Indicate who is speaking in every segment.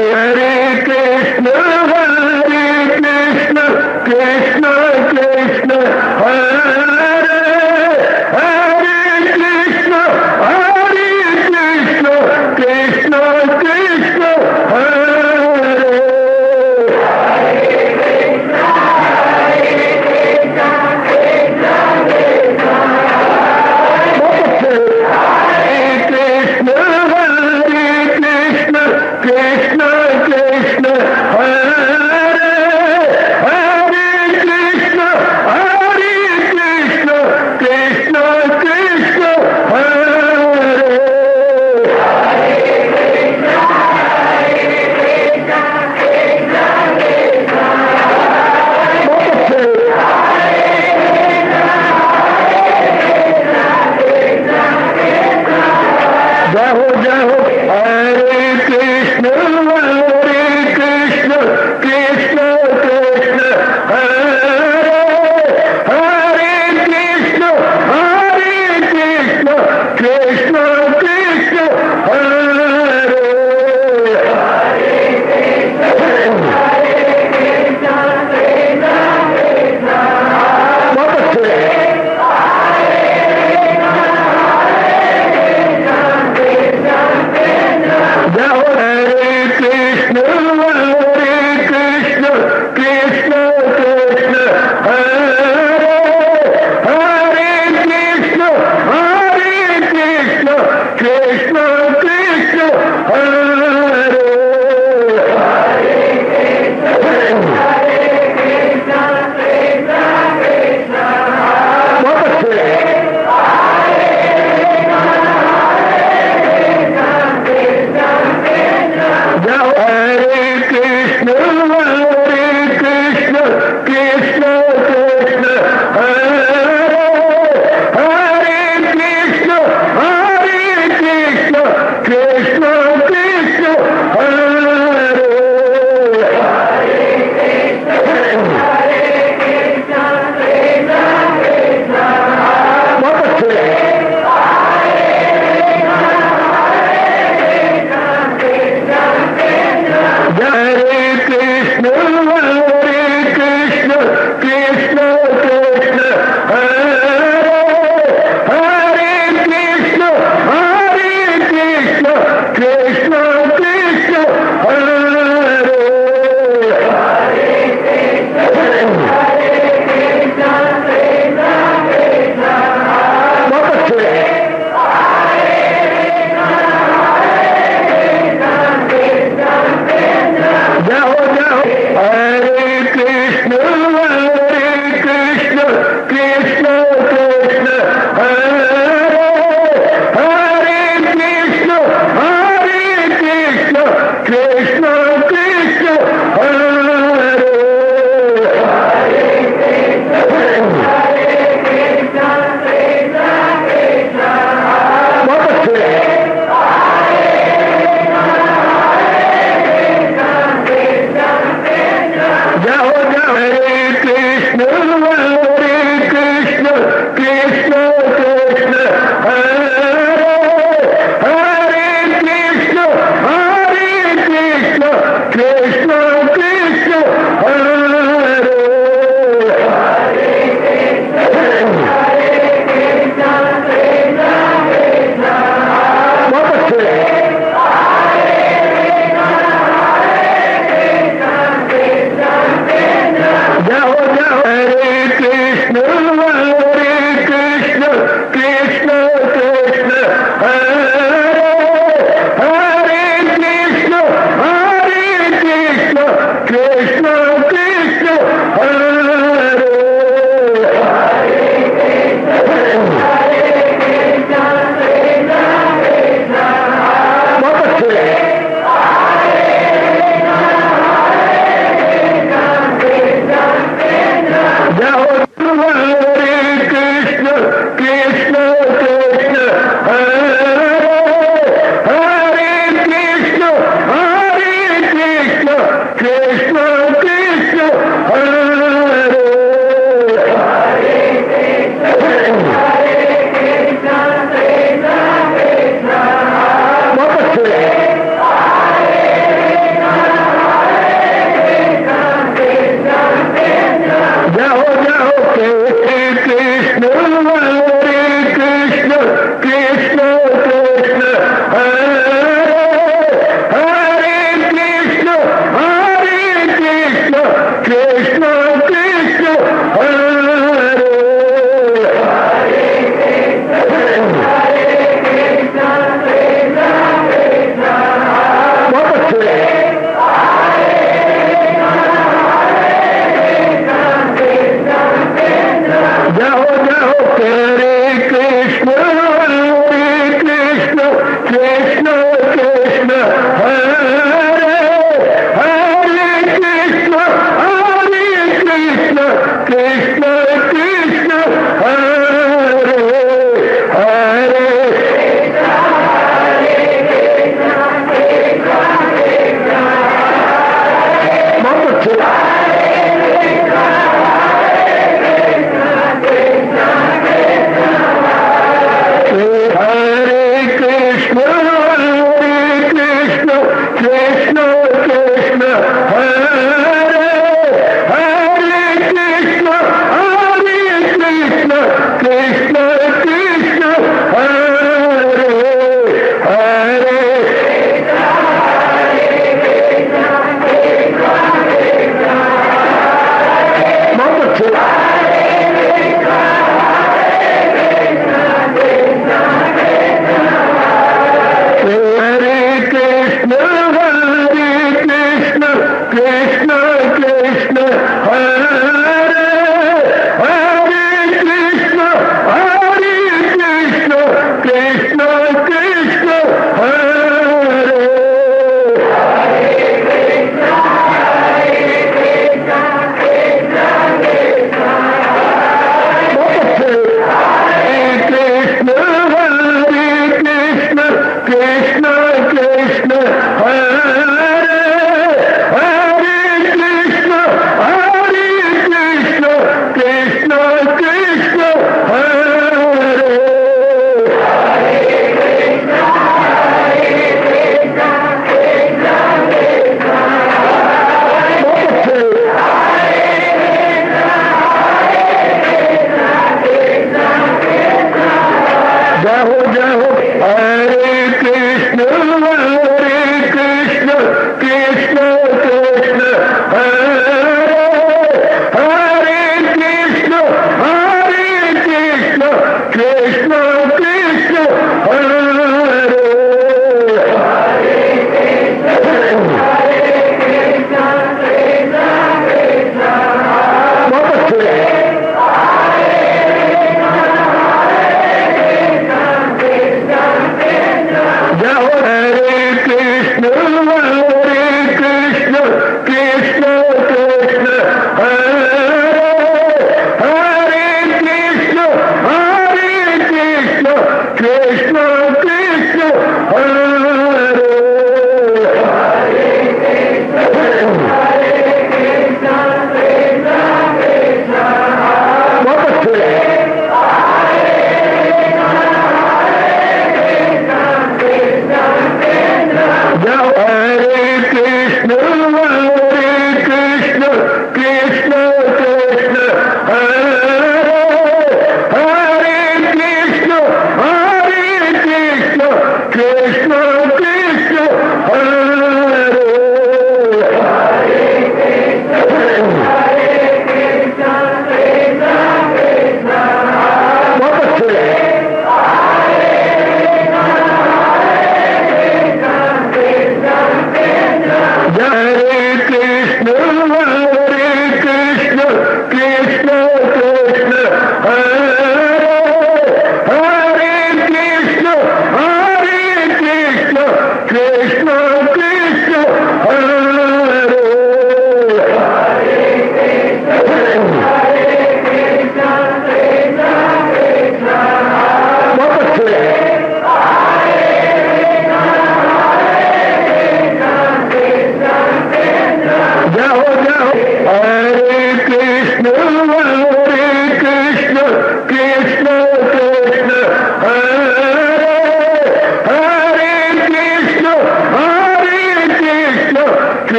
Speaker 1: हरे कृष्ण कृष्ण कृष्ण हरे हरे कृष्ण कृष्ण कृष्ण हरे कृष्ण कृष्ण हरे हरे कृष्ण कृष्ण कृष्ण हरे जय हो हरे कृष्ण कृष्ण कृष्ण हरे हरे कृष्ण कृष्ण कृष्ण हरे बहुत अच्छे जय हो हरे कृष्ण कृष्ण कृष्ण हरे हरे कृष्ण कृष्ण कृष्ण हरे बहुत अच्छे जय हो हरे कृष्ण कृष्ण कृष्ण हरे हरे कृष्ण कृष्ण कृष्ण हरे बहुत अच्छे हरे कृष्ण कृष्ण हरे हरे कृष्ण कृष्ण कृष्ण हरे बहुत अच्छे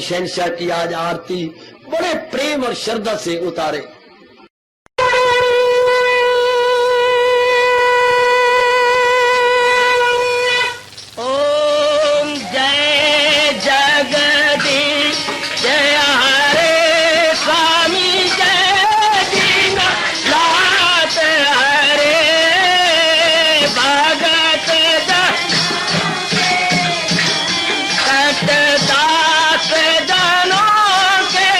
Speaker 2: शहंशाह की आज आरती बड़े प्रेम और श्रद्धा से उतारे।
Speaker 3: ओम जय जगदीश जय हरे स्वामी जय दीनानाथ हरे भगत दास जनों के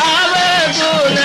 Speaker 3: अवगुण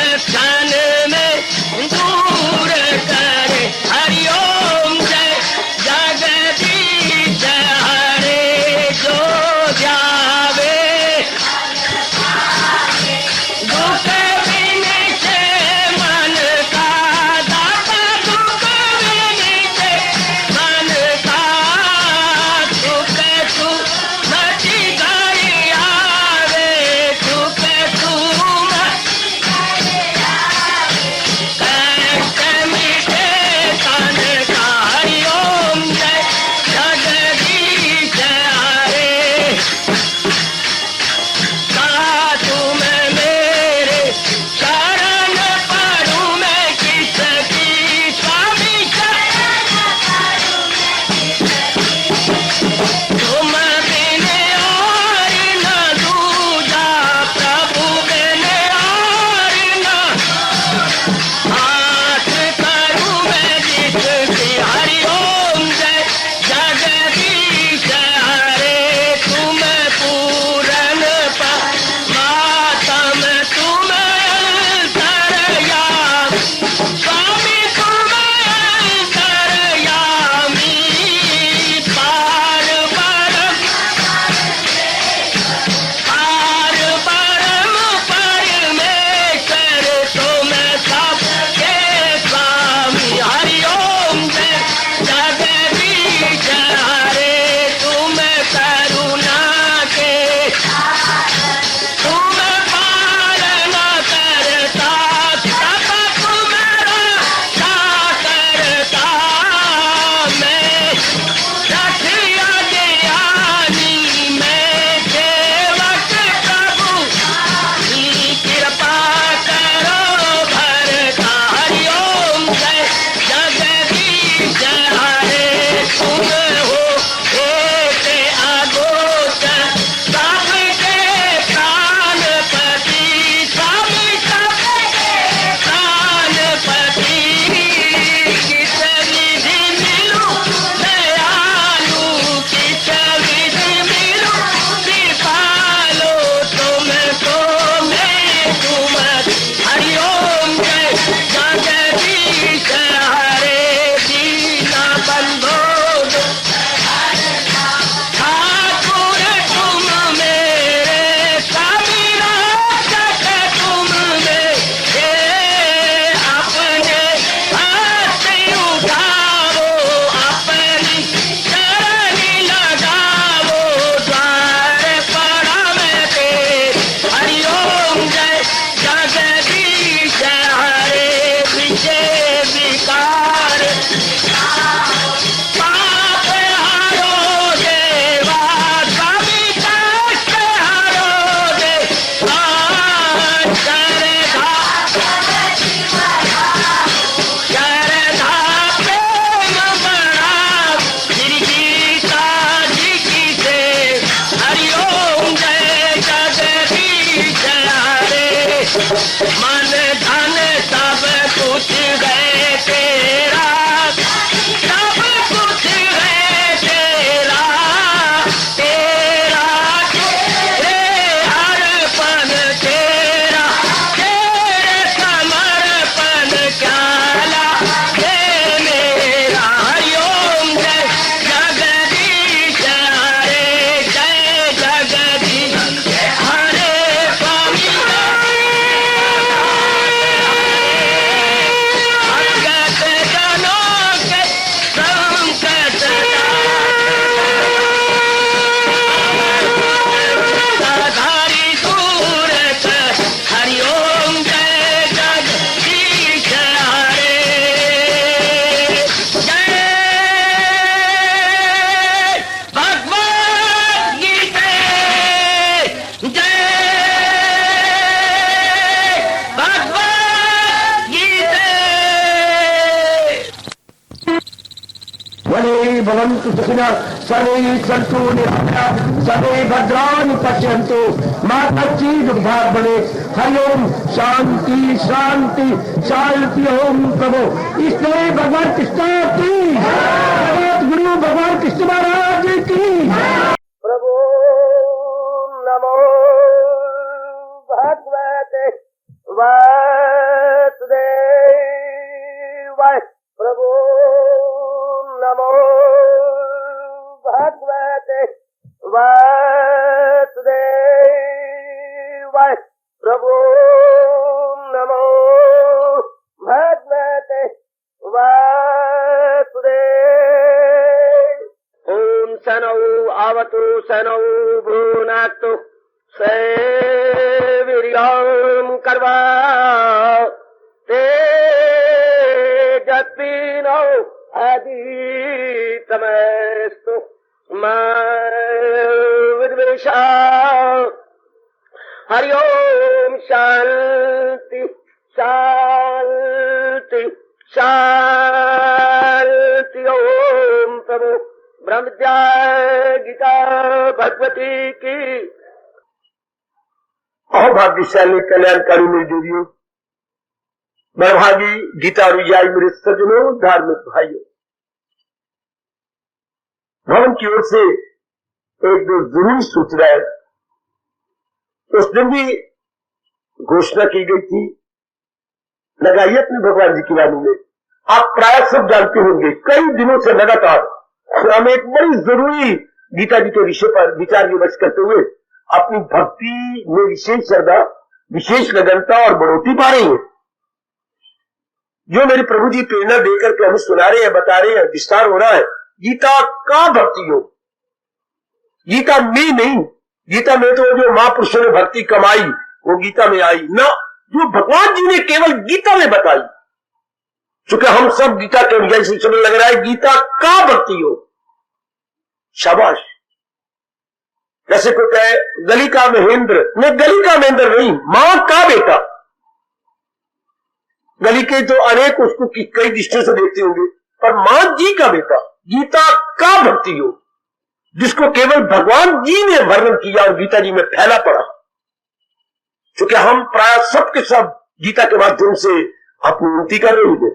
Speaker 1: भवन्तु सुखिनः सर्वे सन्तु निरामयाः सर्वे भद्राणि पश्यन्तु मा कश्चित् दुःखात् भवेत्। हरि ओम शांति शांति शांति। ओम प्रभु इसलिए भगवान कृष्ण की गुरु भगवान कृष्ण महाराज की
Speaker 3: प्रभु नमो भगवते वासुदेवाय। प्रभु नमो भगवते वासुदेवाय। प्रभु नमो भगवते वासुदेवाय। ओम सनौ आवतु सनौ भ्रूनाक्तु सेवीर्यं कर्वा तेजस्विनो आदितमस्तु मा विद्वेषा। हरि ओम शांति शांति शांति। ओम प्रभु ब्रह्मज्ञा गीता भगवती की।
Speaker 1: अहोभाग्यशाली कल्याणकारी मेरी देवियों, बड़भागी गीता अनुयायी मेरे सज्जनों, धार्मिक भाइयों, भवन की ओर से एक दो जरूरी सूचनाएं उस दिन भी घोषणा की गई थी, लगाई अपने भगवान जी की वाणी में। आप प्राय सब जानते होंगे, कई दिनों से लगातार हम एक बड़ी जरूरी गीता जी के विषय पर विचार विमर्श करते हुए अपनी भक्ति में विशेष श्रद्धा, विशेष लगनता और बढ़ोतरी पा रही है। जो मेरे प्रभु जी प्रेरणा देकर के हमें सुना रहे हैं, बता रहे हैं, विस्तार हो रहा है। गीता का भक्ति योग, गीता में नहीं, गीता में तो जो महापुरुषों ने भक्ति कमाई वो गीता में आई ना, जो भगवान जी ने केवल गीता में बताई। चूंकि हम सब गीता के अनुयायी से चलने लग रहा है, गीता का भक्ति योग। शाबाश। जैसे कोई कहे गली का महेंद्र, नहीं गली का महेंद्र नहीं, मां का बेटा। गली के तो अनेक उसको कई दृष्टियों से देखते होंगे, पर मां जी का बेटा, गीता का भक्ति योग, जिसको केवल भगवान जी ने वर्णन किया और गीता जी में फैला पड़ा। क्योंकि हम प्राय सब के सब गीता के माध्यम से अपनी उन्नति कर रहे हैं,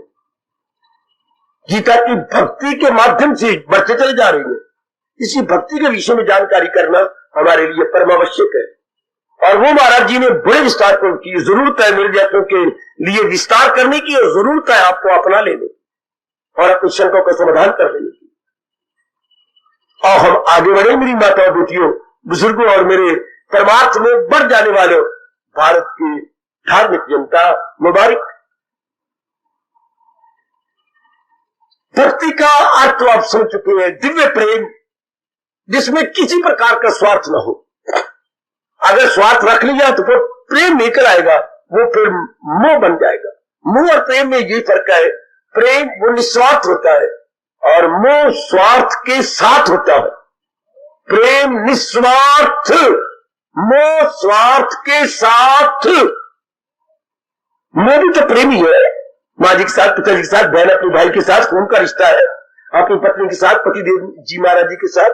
Speaker 1: गीता की भक्ति के माध्यम से बढ़ते चले जा रहे हैं। इसी भक्ति के विषय में जानकारी करना हमारे लिए परम आवश्यक है। और वो महाराज जी ने बड़े विस्तार की जरूरत है, मेरे जैसों के लिए विस्तार करने की जरूरत है, आपको अपना लेने की और अपनी शंकाओं का समाधान कर लेने की। और हम आगे बढ़े मेरी माताओं, बेटियों, बुजुर्गों और मेरे परमार्थ में बढ़ जाने वाले भारत की धार्मिक जनता, मुबारक। भक्ति का अर्थ तो आप समझ चुके हैं, दिव्य प्रेम जिसमें किसी प्रकार का स्वार्थ न हो। अगर स्वार्थ रख लिया तो फिर प्रेम निकल आएगा, वो फिर मोह बन जाएगा। मोह और प्रेम में यही फर्क है, प्रेम वो निस्वार्थ होता है और मोह स्वार्थ के साथ होता है। प्रेम निस्वार्थ, मोह स्वार्थ के साथ। मोह भी तो प्रेम ही है, माँ जी के साथ, पिताजी के साथ, बहन अपने भाई के साथ खून का रिश्ता है, अपनी पत्नी के साथ, पतिदेव जी महाराज जी के साथ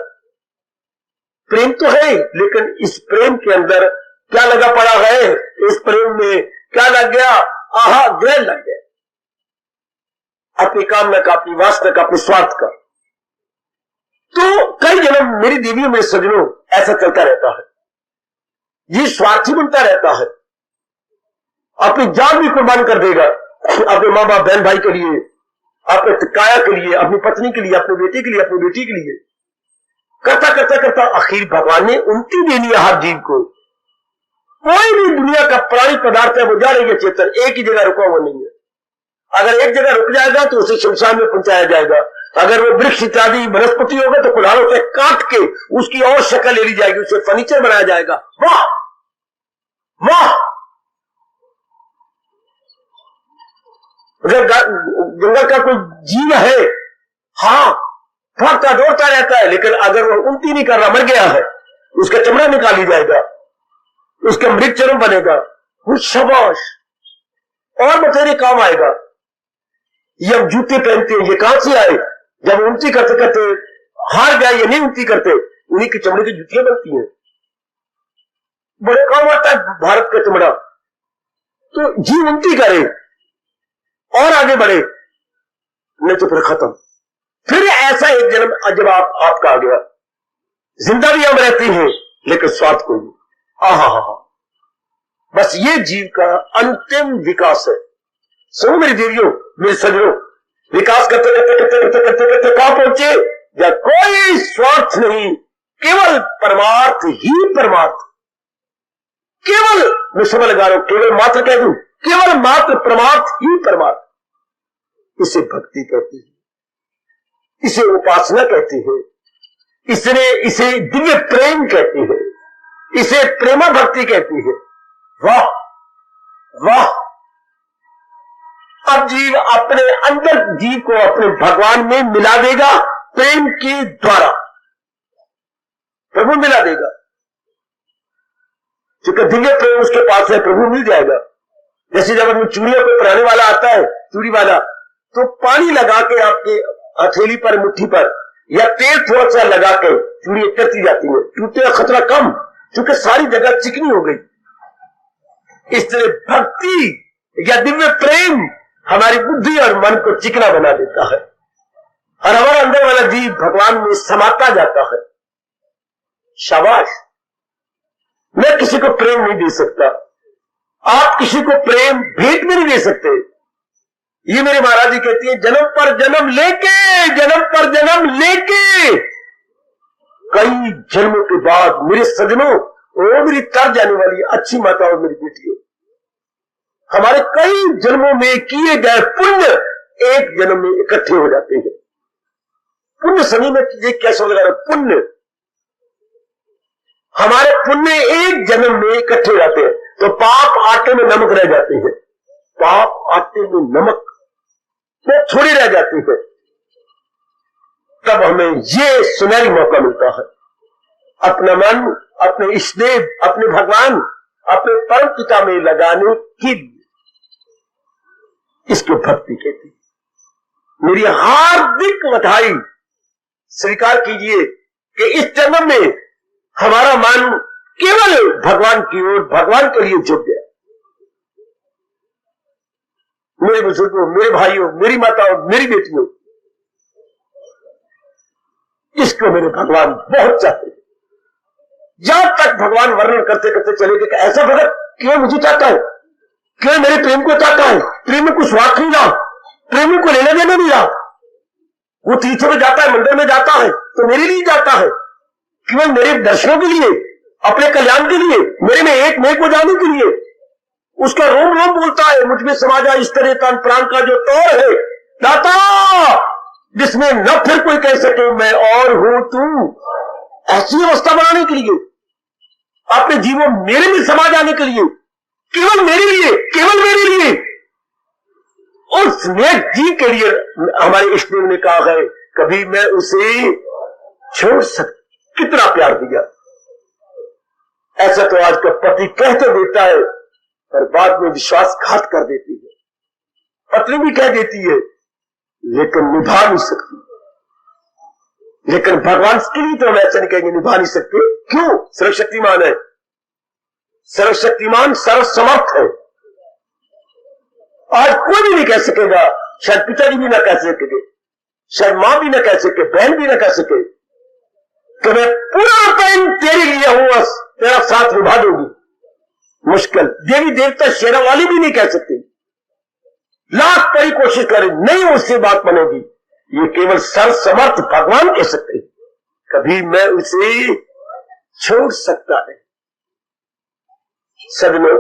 Speaker 1: प्रेम तो है। लेकिन इस प्रेम के अंदर क्या लगा पड़ा है, इस प्रेम में क्या लग गया, आहा ग्रह लग गया, अपनी कामना का, अपनी वासना का, अपने स्वार्थ का। तो कई जन्म मेरी देवियों में सजनों ऐसा चलता रहता है, ये स्वार्थी बनता रहता है, अपनी जान भी कुर्बान कर देगा अपने माँ बाप बहन भाई के लिए, अपने काया के लिए, अपनी पत्नी के लिए, अपने बेटे के लिए, अपनी बेटी के लिए। करता करता करता आखिर भगवान ने उन्नति देनी है हर जीव को। कोई भी दुनिया का प्राणी पदार्थ है वो जा रही है चेतन, एक ही जगह रुका हुआ नहीं है। अगर एक जगह रुक जाएगा तो उसे शमशान में पहुंचाया जाएगा। अगर वो वृक्ष इत्यादि वनस्पति होगा तो कुल्हाड़ों से काट के उसकी और शक्ल ले ली जाएगी, उसे फर्नीचर बनाया जाएगा। वाह वाह। अगर जंगल का कोई जीव है, हाँ भागता दौड़ता रहता है, लेकिन अगर वो उन्नति नहीं कर रहा, मर गया है, उसका चमड़ा निकाल ली जाएगा, उसका मृग चर्म बनेगा, वो शाबाश और बतेरे काम आएगा। ये हम जूते पहनते हैं, ये कहां से आए, जब उल्टी करते करते हार गया, ये नहीं उल्टी करते, उन्हीं की चमड़े की जूतियां बनती हैं। बड़े काम आता है भारत का चमड़ा। तो जीव उल्टी करे और आगे बढ़े, नहीं तो फिर खत्म। फिर ऐसा एक जन्म जब आपका आ गया, जिंदा भी हम रहती हैं लेकिन स्वार्थ कोई नहीं। आहा, बस ये जीव का अंतिम विकास है। सुनो मेरी देवियों, मेरे सजनों, विकास करते करते करते करते करते करते कहां पहुंचे? या कोई स्वार्थ नहीं, केवल परमार्थ ही परमार्थ। केवल, मैं समय लगा रहा हूं, केवल मात्र कह दूं, केवल मात्र परमार्थ ही परमार्थ। इसे भक्ति कहती है, इसे उपासना कहती है, इसे दिव्य प्रेम कहती है, इसे प्रेमा भक्ति कहती है। वाह वाह! अब जीव अपने अंदर जीव को अपने भगवान में मिला देगा, प्रेम के द्वारा प्रभु मिला देगा। क्योंकि दिव्य प्रेम उसके पास है, प्रभु मिल जाएगा। जैसे जब अपनी चूड़ियों को पहनाने वाला आता है, चूड़ी वाला, तो पानी लगा के आपके हथेली पर, मुट्ठी पर, या तेल थोड़ा सा लगा के चूड़ी करती जाती है, टूटने का खतरा कम, क्योंकि सारी जगह चिकनी हो गई। इस तरह भक्ति या दिव्य प्रेम हमारी बुद्धि और मन को चिकना बना देता है और हमारा अंदर वाला जीव भगवान में समाता जाता है। शाबाश! मैं किसी को प्रेम नहीं दे सकता, आप किसी को प्रेम भेंट में नहीं दे सकते। ये मेरे महाराज जी कहती है, जन्म पर जन्म लेके, जन्म पर जन्म लेके, कई जन्मों के बाद मेरे सजनों, वो मेरी तर जाने वाली अच्छी माता और मेरी बेटियों, हमारे कई जन्मों में किए गए पुण्य एक जन्म में इकट्ठे हो जाते हैं। पुण्य सभी में ये कैसे लगा रहा, पुण्य, हमारे पुण्य एक जन्म में इकट्ठे हो जाते हैं। तो पाप आटे में नमक रह जाते हैं, पाप आटे में नमक वो थोड़ी रह जाती है। तब हमें ये सुनहरी मौका मिलता है, अपना मन अपने इष्टदेव, अपने भगवान, अपने परम पिता में लगाने की, इसको भक्ति कहती। मेरी हार्दिक बधाई स्वीकार कीजिए कि इस जन्म में हमारा मन केवल भगवान की ओर, भगवान के लिए झुक गया। मेरे बुजुर्गों, मेरे भाइयों, मेरी माताओं, मेरी बेटियों, इसको मेरे भगवान बहुत चाहते हैं। जब तक भगवान वर्णन करते करते चले गए कि ऐसा भगत क्यों मुझे चाहता है, क्यों मेरे प्रेम को चाहता है, प्रेम में कुछ स्वार्थ नहीं रहा, प्रेम को लेना देना नहीं रहा। वो तीर्थों में जाता है, मंदिर में जाता है तो मेरे लिए जाता है, केवल मेरे दर्शनों के लिए, अपने कल्याण के लिए, मेरे में एक नेक हो जाने के लिए। उसका रोम रोम बोलता है, मुझ में समाजा इस तरह तन प्राण का जो तौर है दाता, जिसमें न फिर कोई कह सके मैं और हूं तू। ऐसी अवस्था बनाने के लिए, अपने जीवन मेरे में समा जाने के लिए, केवल मेरे लिए, केवल मेरे लिए, उस नेक जीव के लिए हमारे इष्टदेव ने कहा है कभी मैं उसे छोड़ सकता। कितना प्यार दिया। ऐसा तो आज का पति कह तो देता है पर बाद में विश्वासघात कर देती है। पत्नी भी कह देती है लेकिन निभा नहीं सकती। लेकिन भगवान के लिए तो हम ऐसा नहीं कहेंगे निभा नहीं सकते। क्यों? सर्वशक्तिमान है, सर्वशक्तिमान सर्वसमर्थ है। आज कोई भी नहीं कह सकेगा, शायद पिताजी भी ना कह सकेंगे, शायद मां भी ना कह सके, बहन भी ना कह सके कि मैं पूरा टाइम तेरे लिए हूं, तेरा साथ निभा दूंगी। मुश्किल। देवी देवता शेरा वाली भी नहीं कह सकती, लाख कई कोशिश करें नहीं उससे बात बनेगी। ये केवल सर्वसमर्थ भगवान कह सकते, कभी मैं उसे छोड़ सकता नहीं। सदनों,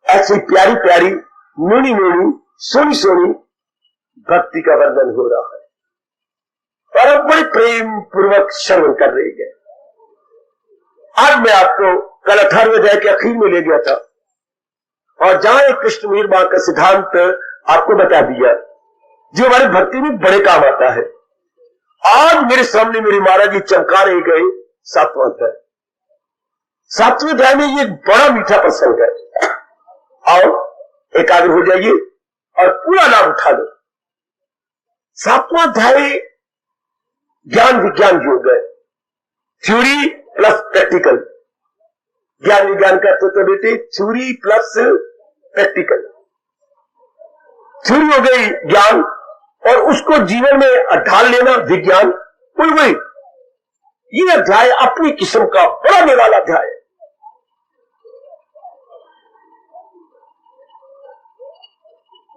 Speaker 1: ऐसी प्यारी प्यारी नूनी नूनी सोनी सोनी भक्ति का वर्णन हो रहा है और अब बड़े प्रेम पूर्वक श्रवण कर रही है। आज मैं आपको कल 18वें अध्याय के आखिर में ले गया था और जहां एक कृष्ण मीर मां का सिद्धांत आपको बता दिया जो हमारी भक्ति में बड़े काम आता है। आज मेरे सामने मेरे महाराज जी चमका रहे गए 7वां अध्याय। 7वें अध्याय में ये बड़ा मीठा प्रसंग है। आओ एकाग्र हो जाइए और पूरा लाभ उठा लो। सातवां अध्याय ज्ञान विज्ञान योग है, थ्योरी प्लस प्रैक्टिकल। ज्ञान विज्ञान का तो बेटे थ्योरी प्लस प्रैक्टिकल। थ्योरी हो गई ज्ञान और उसको जीवन में ढाल लेना विज्ञान। वही ये अध्याय अपनी किस्म का बड़ा निराला अध्याय है।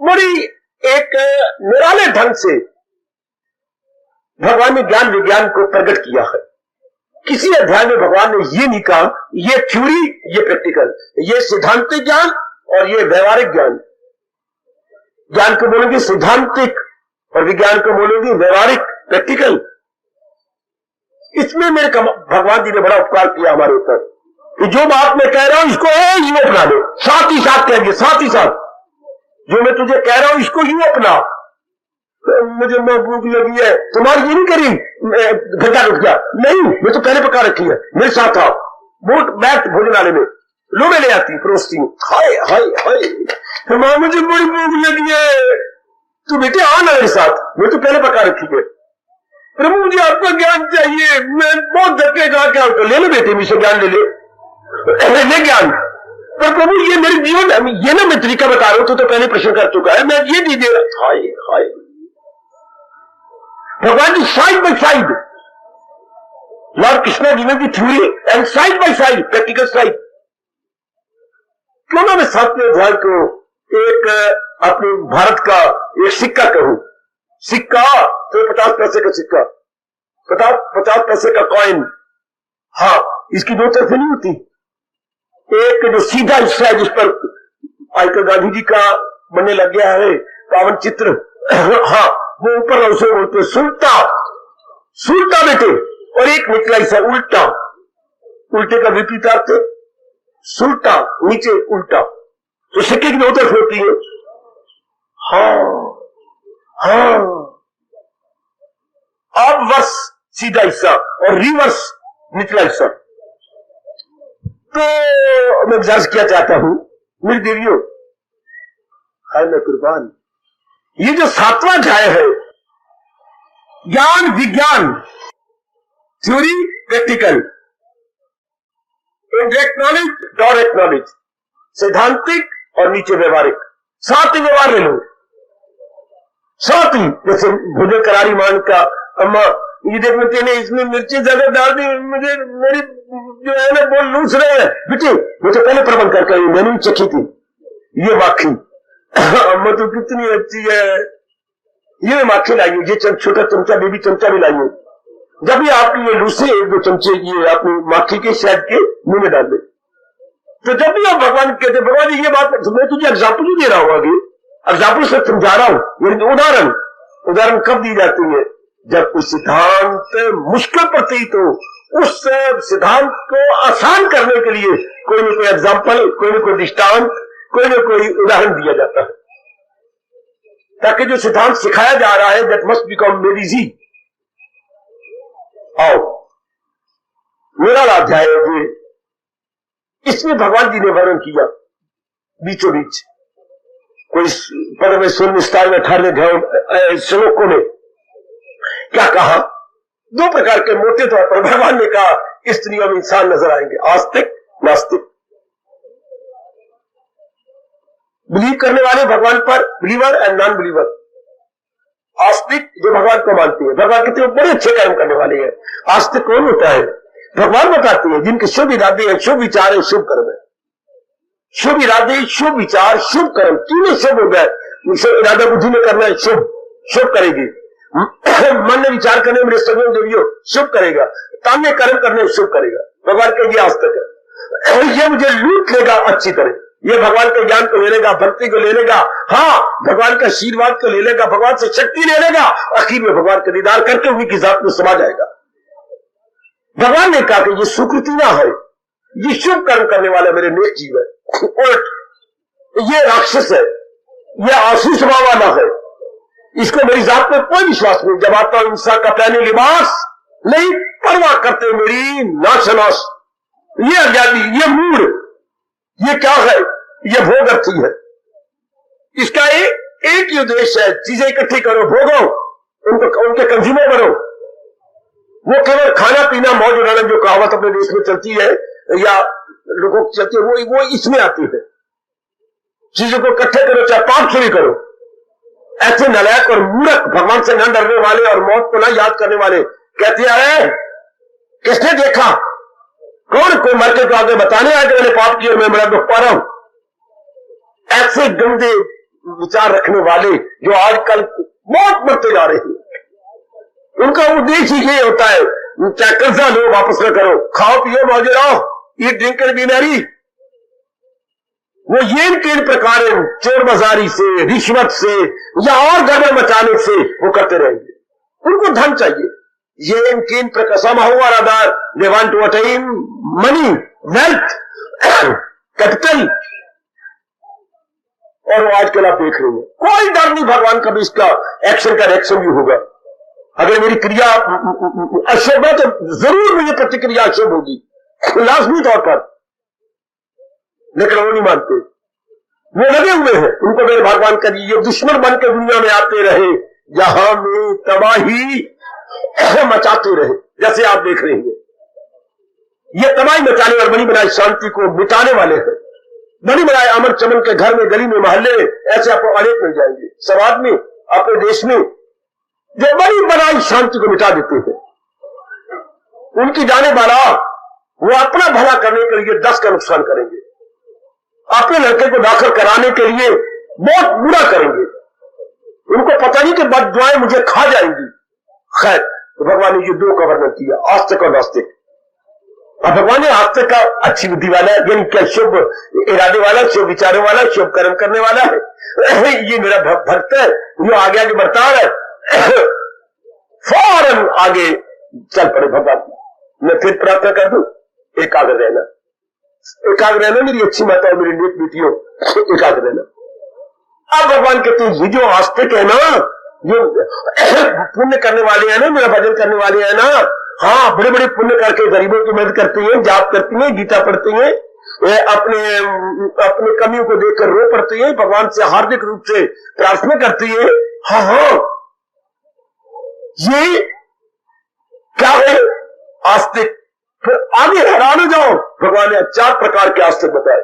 Speaker 1: बड़ी एक निराले ढंग से भगवान ने ज्ञान विज्ञान को प्रकट किया है। किसी अध्याय में भगवान ने ये नहीं कहा ये थ्योरी ये प्रैक्टिकल, ये सिद्धांतिक ज्ञान और ये व्यवहारिक ज्ञान। ज्ञान को बोलेंगे सिद्धांतिक और विज्ञान को बोलेंगे व्यवहारिक प्रैक्टिकल। इसमें मेरे भगवान जी ने बड़ा उपकार किया हमारे ऊपर कि जो बात मैं कह रहा हूं इसको यूं अपना दो, साथ ही साथ कहेंगे, साथ ही साथ जो मैं तुझे कह रहा हूं इसको यूं अपना। मुझे भूख लगी है, तुम्हारी ये नहीं करी घंटा रुक गया, नहीं मैं तो पहले पका रखी है, मेरे साथ आओ, बोट बैठ भोजनालय में लो, मैं ले आती परोसती हूँ। हाय हाय हाय मां मुझे बड़ी भूख लगी है, तू बेटे आ ना मेरे साथ, मैं तो पहले पका रखी है। प्रभु मुझे आपका ज्ञान चाहिए, मैं बहुत धक्के खा के आपको ले लो बेटे, मुझसे ज्ञान ले ले ज्ञान। पर प्रभु ये मेरे जीवन ये ना मैं तरीका बता रहा हूं, तो पहले प्रश्न कर चुका है, मैं ये नहीं दे रहा। हाय हाय भगवान जी side by side lord Krishna given the theory and side by side practical side. क्यों ना मैं सातवें अध्याय को एक अपने भारत का एक सिक्का कहूं, सिक्का तो 50 पैसे का सिक्का, 50 पैसे का कॉइन। हाँ इसकी दो तरफे नहीं होती, एक जो सीधा हिस्सा है जिस पर आजकल गांधी जी का बनने लग गया है पावन चित्र, हाँ वो ऊपर उसे बोलते सुलटा, सुलटा बेटे, और एक निकला हिस्सा उल्टा, उल्टे का विपरीत अर्थ सुलटा, नीचे उल्टा, तो सिक्के की दो तरफ होती है। हाँ हाँ अब वर्ष सीधा हिस्सा और रिवर्स निचला हिस्सा। तो मैं विचार क्या चाहता हूं मेरी देवियों, हाय मैं कुर्बान, ये जो सातवां अध्याय है ज्ञान विज्ञान theory practical, direct knowledge direct knowledge, सिद्धांतिक और नीचे व्यवहारिक, साथ ही व्यवहार ले लो, साथ ही जैसे भोजन करारी मान का अम्मा ये देख बेटे ने इसमें मिर्ची ज्यादा डाल दी, मुझे मेरी जो है ना वो लूस रहे हैं बेटे, मुझे पहले प्रबंध करके मैंने भी चखी थी ये माखी, अम्मा तो कितनी अच्छी है, ये माखी लाइए, ये छोटा चमचा बेबी चमचा भी लाइए, जब भी आपकी ये लूसे एक दो चमचे ये अपनी माखी के शहद के मुंह में डाल दे। तो जब भी आप भगवान कहते भगवान जी ये बात मैं तुझे एग्जाम्पल नहीं दे रहा हूं, आगे एग्जाम्पल से समझा रहा हूं, ये उदाहरण कब दी जाती है जब कोई सिद्धांत मुश्किल प्रतीत हो, उस सिद्धांत को आसान करने के लिए कोई न कोई एग्जाम्पल, कोई न कोई दृष्टांत, कोई न कोई उदाहरण दिया जाता है, ताकि जो सिद्धांत सिखाया जा रहा है that must become made easy. आओ मेरा अध्याय है, इसमें भगवान जी ने वर्णन किया बीचों बीच, कोई पद में सुन विस्तार में 18 श्लोकों में क्या कहा, दो प्रकार के मोटे तौर पर भगवान ने कहा स्त्रियों में इंसान नजर आएंगे, आस्तिक नास्तिक। बिलीव करने वाले भगवान पर, बिलीवर एंड नॉन बिलीवर। आस्तिक जो भगवान को मानते हैं, भगवान कहते हैं बड़े अच्छे कर्म करने वाले हैं। आस्तिक कौन होता है? भगवान बताते हैं जिनके शुभ इरादे हैं, शुभ विचार है, शुभ कर्म है। शुभ इरादे, शुभ विचार, शुभ कर्म, तीनों शुभ हो गए। इरादा बुद्धि में करना है, शुभ शुभ करेगी, मन में विचार करने मेरे सभी देवियों शुभ करेगा, तान्य कर्म करने शुभ करेगा। भगवान का ये आस्तिक है, ये मुझे लूट लेगा अच्छी तरह, ये भगवान के ज्ञान को ले लेगा, भक्ति को ले लेगा, हाँ भगवान का आशीर्वाद को ले लेगा, भगवान से शक्ति ले लेगा, आखिर में भगवान का दीदार करके उनकी जात में समा जाएगा। भगवान ने कहा कि ये सुकृति ना है, ये शुभ कर्म करने वाला मेरे नेक जीव है, उल्ट ये राक्षस है, ये आसू स्वभाव वाला है, इसको मेरी जात में कोई विश्वास नहीं। जब आता हूं इंसान का पहने लिबास नहीं परवाह करते मेरी नाशनाश, ये अज्ञानी, ये मूड, ये क्या है? ये भोग अर्थी है। इसका एक ही उद्देश्य है, चीजें इकट्ठी करो, भोगो, उनके कंज्यूमर बनो। वो केवल खाना पीना मौज उड़ाना जो कहावत अपने देश में चलती है या लोगों की चलती है वो इसमें आती है। चीजों को इकट्ठे करो चाहे पाप चोरी करो। ऐसे नालायक और मूर्ख भगवान से न डरने वाले और मौत को न याद करने वाले कहते हैं किसने देखा, कौन कोई मर के तो आगे बताने आया कि मैंने पाप किया मैं बड़ा दुख पा रहा हूं। ऐसे गंदे विचार रखने वाले जो आजकल बहुत बढ़ते जा रहे हैं, उनका उद्देश्य ये होता है चाहे कर्जा लो वापस न करो, खाओ पियो मौजे रहो, eat drink and B Mary. वो ये किन प्रकार चोर बाजारी से, रिश्वत से या और गड़बड़ मचाने से वो करते रहेंगे। उनको धन चाहिए। ये किन प्रकार समाहुआदार they want to attain money, wealth, capital. और वो आजकल आप देख रहे हैं कोई डर नहीं भगवान का भी इसका एक्शन का रिएक्शन भी होगा। अगर मेरी क्रिया अशुभ है तो जरूर मुझे प्रतिक्रिया अशुभ होगी, लाजमी तौर पर। लेकिन वो नहीं मानते, वो लगे हुए हैं। उनको मेरे भगवान का ये दुश्मन बन के दुनिया में आते रहे, जहां में तबाही मचाते रहे। जैसे आप देख रहे हैं ये तबाही मचाने और बनी बनाई शांति को मिटाने वाले हैं। बनी बनाए अमन चमन के घर में, गली में, मोहल्ले में ऐसे आपको अनेक मिल जाएंगे। समाज में, अपने देश में जो बनी बनाई शांति को मिटा देते हैं, उनकी जाने वाला वो अपना भला करने के लिए 10 का नुकसान करेंगे। अपने लड़के को दाखिल कराने के लिए बहुत बुरा करेंगे। उनको पता नहीं कि बददुआएं मुझे खा जाएंगी। खैर, तो भगवान ने ये 2 का वर्णन किया, आस्तिक और नास्तिक। और भगवान ने आस्तिक का अच्छी बुद्धि वाला है, यानी क्या शुभ इरादे वाला, शुभ विचारों वाला, शुभ कर्म करने वाला है। ये मेरा भक्त है, ये आगे आगे बढ़ता है, फौरन आगे चल पड़े भगवान। मैं फिर प्रार्थना कर दूं, एकाग्र रहना, एकाग्र रहना मेरी अच्छी माता और मेरी नेक बेटियों, एकाग्र रहना। अब भगवान कहते हैं ये जो आस्तिक है ना, जो पुण्य करने वाले हैं ना, मेरा भजन करने वाले हैं ना, हाँ बड़े बड़े पुण्य करके गरीबों की मदद करती हैं, जाप करती हैं, गीता पढ़ती हैं, अपने कमियों को देखकर रो पड़ती हैं, भगवान से हार्दिक रूप से प्रार्थना करती है। हाँ हाँ, ये क्या है आस्तिक। फिर आगे हैरान हो जाओ, भगवान ने 4 प्रकार के आस्तिक बताए।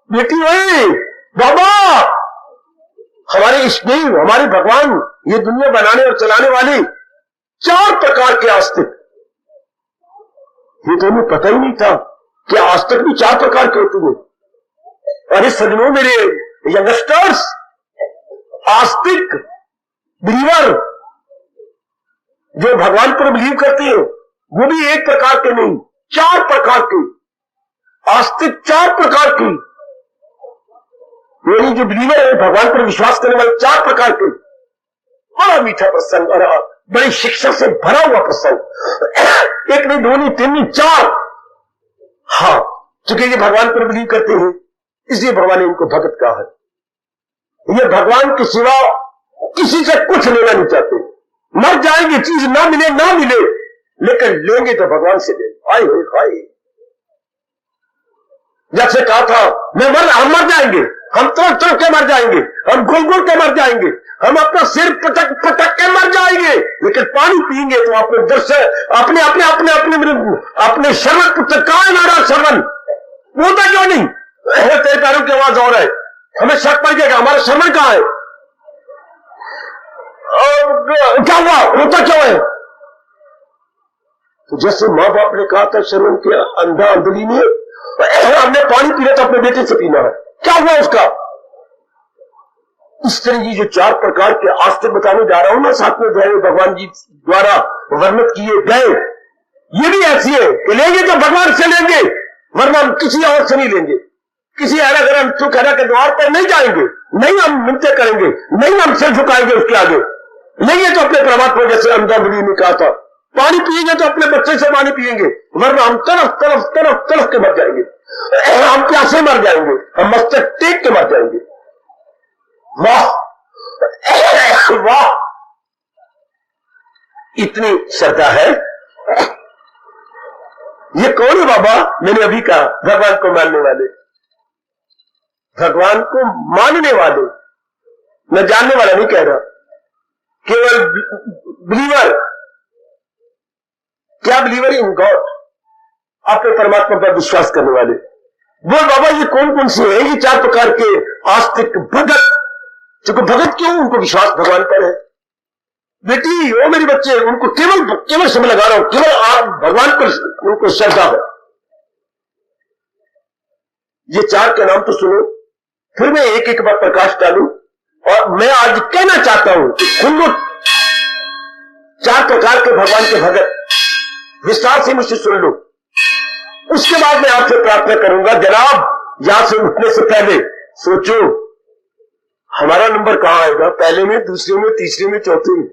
Speaker 1: बेटी भाई बाबा, हमारे इष्टदेव, हमारे भगवान, ये दुनिया बनाने और चलाने वाले 4 प्रकार के आस्तिक। ये तो हमें पता ही नहीं था कि आस्तिक भी 4 प्रकार के होते हैं। अरे सजनों, मेरे यंगस्टर्स, आस्तिक बिलीवर जो भगवान पर बिलीव करते हैं, वो भी 1 प्रकार के नहीं, 4 प्रकार के आस्तिक, 4 प्रकार की। यानी जो बिलीवर है, भगवान पर विश्वास करने वाले 4 प्रकार के। बड़ा मीठा प्रसंग और बड़ी शिक्षा से भरा हुआ प्रसंग। 1 नहीं, 2 नहीं, 3 नहीं, 4। हाँ, चूंकि ये भगवान पर बिलीव करते हैं, इसलिए भगवान ने इनको भगत कहा है। ये भगवान के सिवा किसी से कुछ लेना नहीं चाहते। मर जाएंगे, चीज ना मिले ना मिले, लेकिन लेंगे तो भगवान से लेंगे। आए हुए खाए, जब से कहा था हम मर जाएंगे, हम तड़प तड़प के मर जाएंगे, हम घुल घुल के मर जाएंगे, हम अपना सिर पटक पटक के मर जाएंगे, लेकिन पानी पिएंगे तो अपने दर्शन अपने अपने अपने अपने अपने शरण पुत्र कहां है नाराज शरण, बोलता क्यों नहीं? तेरे पैरों की आवाज और है, हमें शक पड़ गया हमारा शरण कहां है? क्या हुआ, रोता क्यों है? तो जैसे मां बाप ने कहा था शरण के अंधा अंधली ने, हमने पानी पीना तो अपने बेटे से पीना है, क्या हुआ उसका? इस तरह की जो 4 प्रकार के आस्तिक बताने जा रहा हूं ना, 7वें अध्याय में भगवान जी द्वारा वर्णित किए गए, ये भी ऐसी है कि लेंगे तो भगवान से लेंगे, वरना हम किसी और से नहीं लेंगे। किसी अगर सुखहरा के द्वार पर नहीं जाएंगे, नहीं हम मिलते करेंगे, नहीं हम सिर झुकाएंगे उसके आगे। लेंगे तो अपने परमात्मा, जैसे अंधाधुनी ने कहा था, पानी पिएंगे तो अपने बच्चे से पानी पिएंगे, वरना हम तरफ तरफ तरफ तरफ के मर जाएंगे, हम प्यासे मर जाएंगे, हम मस्तक टेक के मर जाएंगे। वाह वाह, इतनी श्रद्धा है। ये कौन है बाबा? मैंने अभी कहा भगवान को मानने वाले, भगवान को मानने वाले, मैं जानने वाला नहीं कह रहा। केवल बिलीवर, क्या बिलीवर इन गॉड, अपने परमात्मा पर विश्वास करने वाले। बोल बाबा ये कौन कौन से हैं? ये 4 प्रकार के आस्तिक भगत। क्योंकि भगत क्यों? उनको विश्वास भगवान पर है। बेटी ओ मेरे बच्चे, उनको केवल समय लगा रहा हूं, केवल आप भगवान पर उनको श्रद्धा है। ये 4 के नाम तो सुनो, फिर मैं एक एक बार प्रकाश डालूं। और मैं आज कहना चाहता हूं कि सुन लो 4 प्रकार के भगवान के भगत, विस्तार से मुझसे सुन लो। उसके बाद मैं आपसे प्रार्थना करूंगा। जनाब यहां से उठने से पहले सोचो हमारा नंबर कहां आएगा, पहले में, दूसरे में, तीसरे में, चौथे में।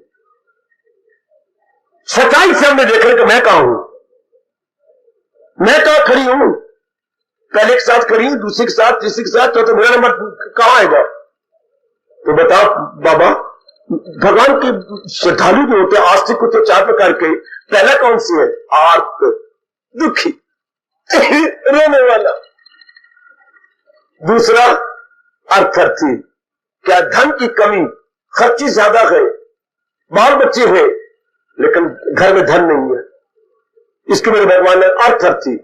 Speaker 1: सच्चाई से हमने देखा कि मैं कहां हूं, मैं कहां खड़ी हूं, पहले के साथ खड़ी हूं, दूसरे के साथ, तीसरे के साथ, चौथे, मेरा नंबर कहां आएगा? तो बताओ बाबा, भगवान के श्रद्धालु जो होते हैं, आस्तिक होते हैं 4 प्रकार के। पहला कौन सी है? आर्त, दुखी, रोने वाला। दूसरा अर्थर्थी, क्या धन की कमी, खर्ची ज्यादा है, बाल बच्चे हैं लेकिन घर में धन नहीं है, इसके मेरे भगवान ने अर्थर्थी,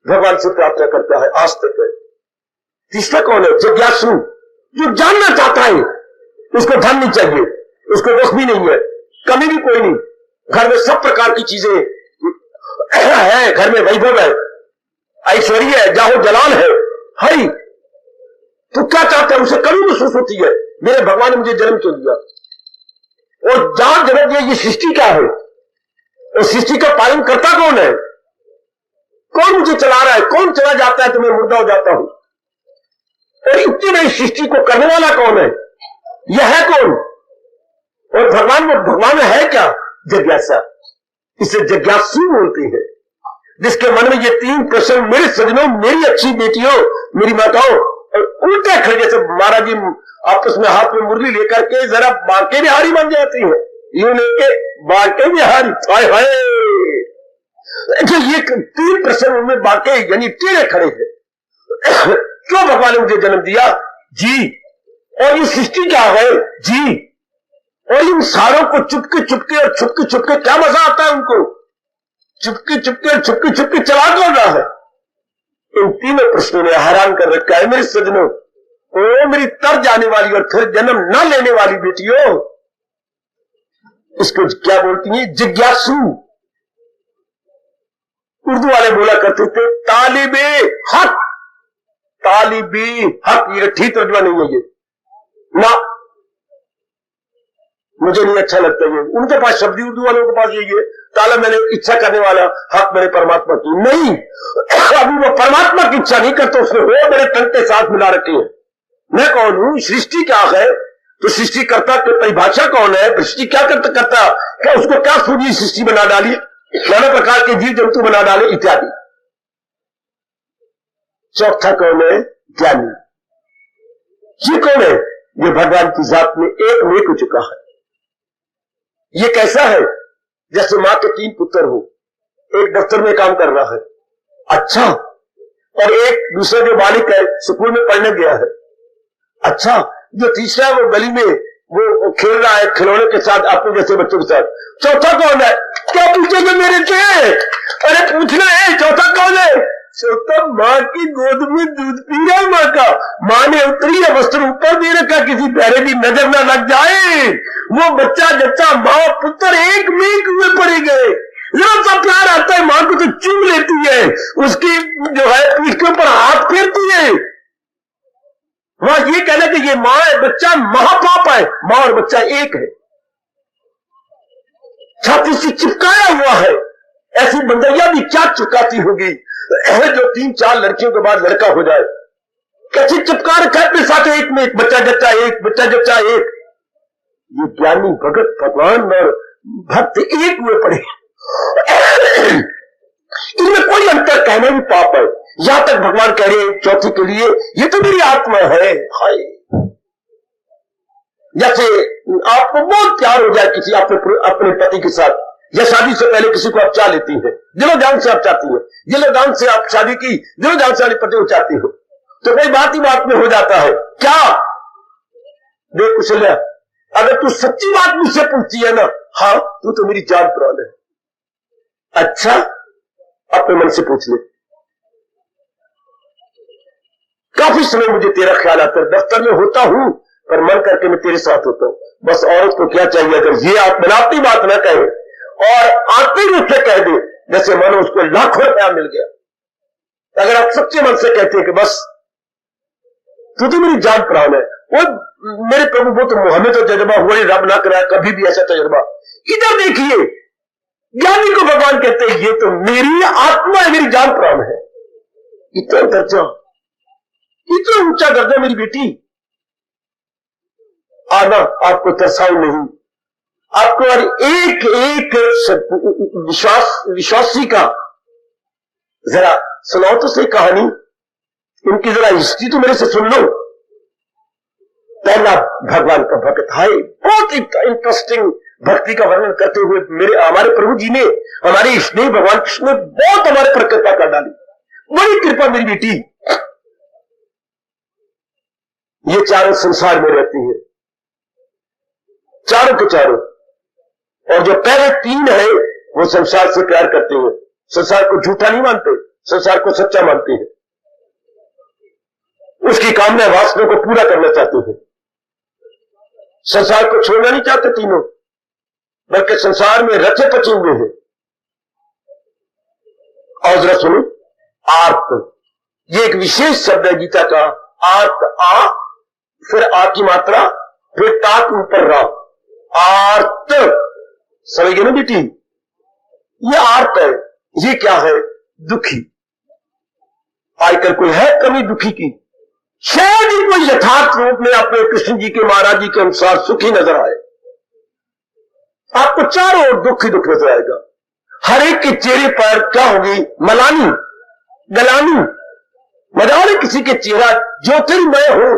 Speaker 1: भगवान से प्रार्थना करता है, आस्तिक है। तीसरा कौन है? जिज्ञासु, जो जानना चाहता है, उसको धन नहीं चाहिए, उसको वश भी नहीं है, कमी भी कोई नहीं, घर में सब प्रकार की चीजें है, घर में वैभव है, ऐश्वर्य है, जाहो जलाल है, तो क्या चाहता है? उसे कमी महसूस होती है, मेरे भगवान ने मुझे जन्म क्यों दिया, और जहां जन्म दिया, ये सृष्टि क्या है, और सृष्टि का पालन करता कौन है? कौन मुझे चला रहा है? कौन चला जाता है तो मैं मुर्दा हो जाता हूं? और इतनी बड़ी सृष्टि को करने वाला कौन है? यह है कौन? और भगवान में है क्या? जिज्ञासा, इसे जिज्ञासु बोलते हैं। जिसके मन में ये 3 प्रश्न, मेरे सजनों, मेरी अच्छी बेटियों, मेरी माताओं, और उल्टे खड़े जैसे महाराज जी आपस में हाथ में मुरली लेकर के जरा बांके बिहारी बन जाती है, यूं लेके बांके बिहारी, हाय हाय, ये 3 प्रश्न उनमें बांके यानी टेढ़े खड़े हैं। क्यों भगवान ने मुझे जन्म दिया? जी। और ये सृष्टि क्या है? जी। और इन सारों को चुपके चुपके और छुपके छुपके क्या मजा आता है उनको? चुपके चुपके और छुपके छुपके चला कौन रहा है? इन 3 प्रश्नों ने हैरान कर रखा है मेरे सजनों। ओ मेरी तर जाने वाली और फिर जन्म न लेने वाली बेटियों, इसको क्या बोलती है? जिज्ञासु। उर्दू वाले बोला करते थे तालिबे हक, तालिबी हक, ये ठीक तर्जुमा नहीं है ये ना, मुझे नहीं अच्छा लगता ये। उनके पास शब्द, उर्दू वालों के पास यही है, ताला मैंने इच्छा करने वाला, हक मेरे परमात्मा की। नहीं, अभी वो परमात्मा की इच्छा नहीं करता, उसने वो मेरे तन के साथ मिला रखे हैं। मैं कौन हूं? सृष्टि क्या है? तो सृष्टिकर्ता की परिभाषा कौन है? सृष्टि क्या करता, क्या उसको क्या सूझी सृष्टि बना डाली, नाना प्रकार के जीव जंतु बना डाले इत्यादि। चौथा कौन है? ज्ञानी। ये कौन है? ये भगवान की जात में एक हो चुका है। ये कैसा है? जैसे मां के 3 पुत्र हो, एक दफ्तर में काम कर रहा है, अच्छा, और एक दूसरा जो बालिक है स्कूल में पढ़ने गया है, अच्छा, जो तीसरा वो गली में वो खेल रहा है खिलौने के साथ, अपने जैसे बच्चों के साथ। चौथा कौन है? क्या पूछोगे मेरे से? अरे पूछना है, चौथा कौन है? चौथा माँ की गोद में दूध पी रहा है, माँ का, माँ ने उतरी है, वस्त्र ऊपर दे रखा, किसी प्यारे की नजर ना लग जाए। वो बच्चा जच्चा माँ पुत्र एक में हुए पड़े गए, जरा सा प्यार आता है, माँ को तो चूम लेती है, उसकी जो है इसके ऊपर हाथ फेरती है। वहां ये कहना कि ये माँ है, बच्चा महापाप है, माँ और बच्चा एक है, छाती से चिपकाया हुआ है। ऐसी बंदैया भी क्या चिपकाती होगी जो 3-4 लड़कियों के बाद लड़का हो जाए? कैसे चिपका रखा है अपने साथ एक में, एक बच्चा जच्चा एक, बच्चा जच्चा एक। ये ज्ञानी भगत भगवान और भक्त एक हुए पड़े, इनमें कोई अंतर कहना भी पाप है। यहां तक भगवान कह रहे हैं चौथे के लिए, ये तो मेरी आत्मा है। हाय, जैसे आपको बहुत प्यार हो जाए किसी अपने पति के साथ, या शादी से पहले किसी को आप चाह लेती है, दिलो जान से आप चाहती है, दिलो जान से आप शादी की, दिलो जान से पति को चाहती हो, तो कोई बात ही बात में हो जाता है। क्या देख कुशल्या, अगर तू सच्ची बात मुझसे पूछती है ना, हाँ तू तो मेरी जान प्राण है। अच्छा, अपने मन से पूछ ले। काफी समय मुझे तेरा ख्याल आता है, दफ्तर में होता हूं पर मन करके मैं तेरे साथ होता हूं। बस औरत को क्या चाहिए, अगर ये आप बनावटी बात ना कहे और आंतरिक रूप से कह दे, जैसे मानो उसको लाखों रुपया मिल गया। अगर आप सच्चे मन से कहते हैं कि बस तू तो मेरी जान प्राण है, वो मेरे प्रभु, वो तो हमें तो तजुर्बा हुआ ही, रब ना कराया कभी भी ऐसा तजुर्बा। इधर देखिए, ज्ञानी को भगवान कहते हैं ये तो मेरी आत्मा है, मेरी जान प्राण है। इतना दर्जा, इतना ऊंचा दर्जा मेरी बेटी। आना आपको तरसाऊ नहीं, आपको एक एक विश्वासी का जरा सुनाओ तो सही कहानी, इनकी जरा हिस्ट्री तो मेरे से सुन लो। पहला भगवान का भक्त है, बहुत इंटरेस्टिंग भक्ति का वर्णन करते हुए हमारे प्रभु जी ने, हमारे स्नेही भगवान कृष्ण ने बहुत हमारे पर कृपा कर डाली। बड़ी कृपा मेरी बेटी। ये चारों संसार में रहती है, चारों के चारों, और जो पहले तीन है वो संसार से प्यार करते हैं, संसार को झूठा नहीं मानते, संसार को सच्चा मानते हैं, उसकी कामना वासना को पूरा करना चाहते हैं, संसार को छोड़ना नहीं चाहते तीनों, बल्कि संसार में रचे पचे हुए हैं। और जरा सुनो, आर्त, ये एक विशेष शब्द है गीता का। आर्त, आ फिर आ की मात्रा, फिर ता के ऊपर रा, आर्त। समझ गए ना बेटी, ये आर्त है। ये क्या है? दुखी। आजकल कोई है कमी दुखी की? शायद ही कोई यथार्थ रूप में अपने कृष्ण जी के, महाराज जी के अनुसार सुखी नजर आए। आपको चारों ओर दुख ही दुख नजर आएगा। हर एक के चेहरे पर क्या होगी? मलानी, गलानी। मजाल किसी के चेहरा ज्योतिर्मय हो,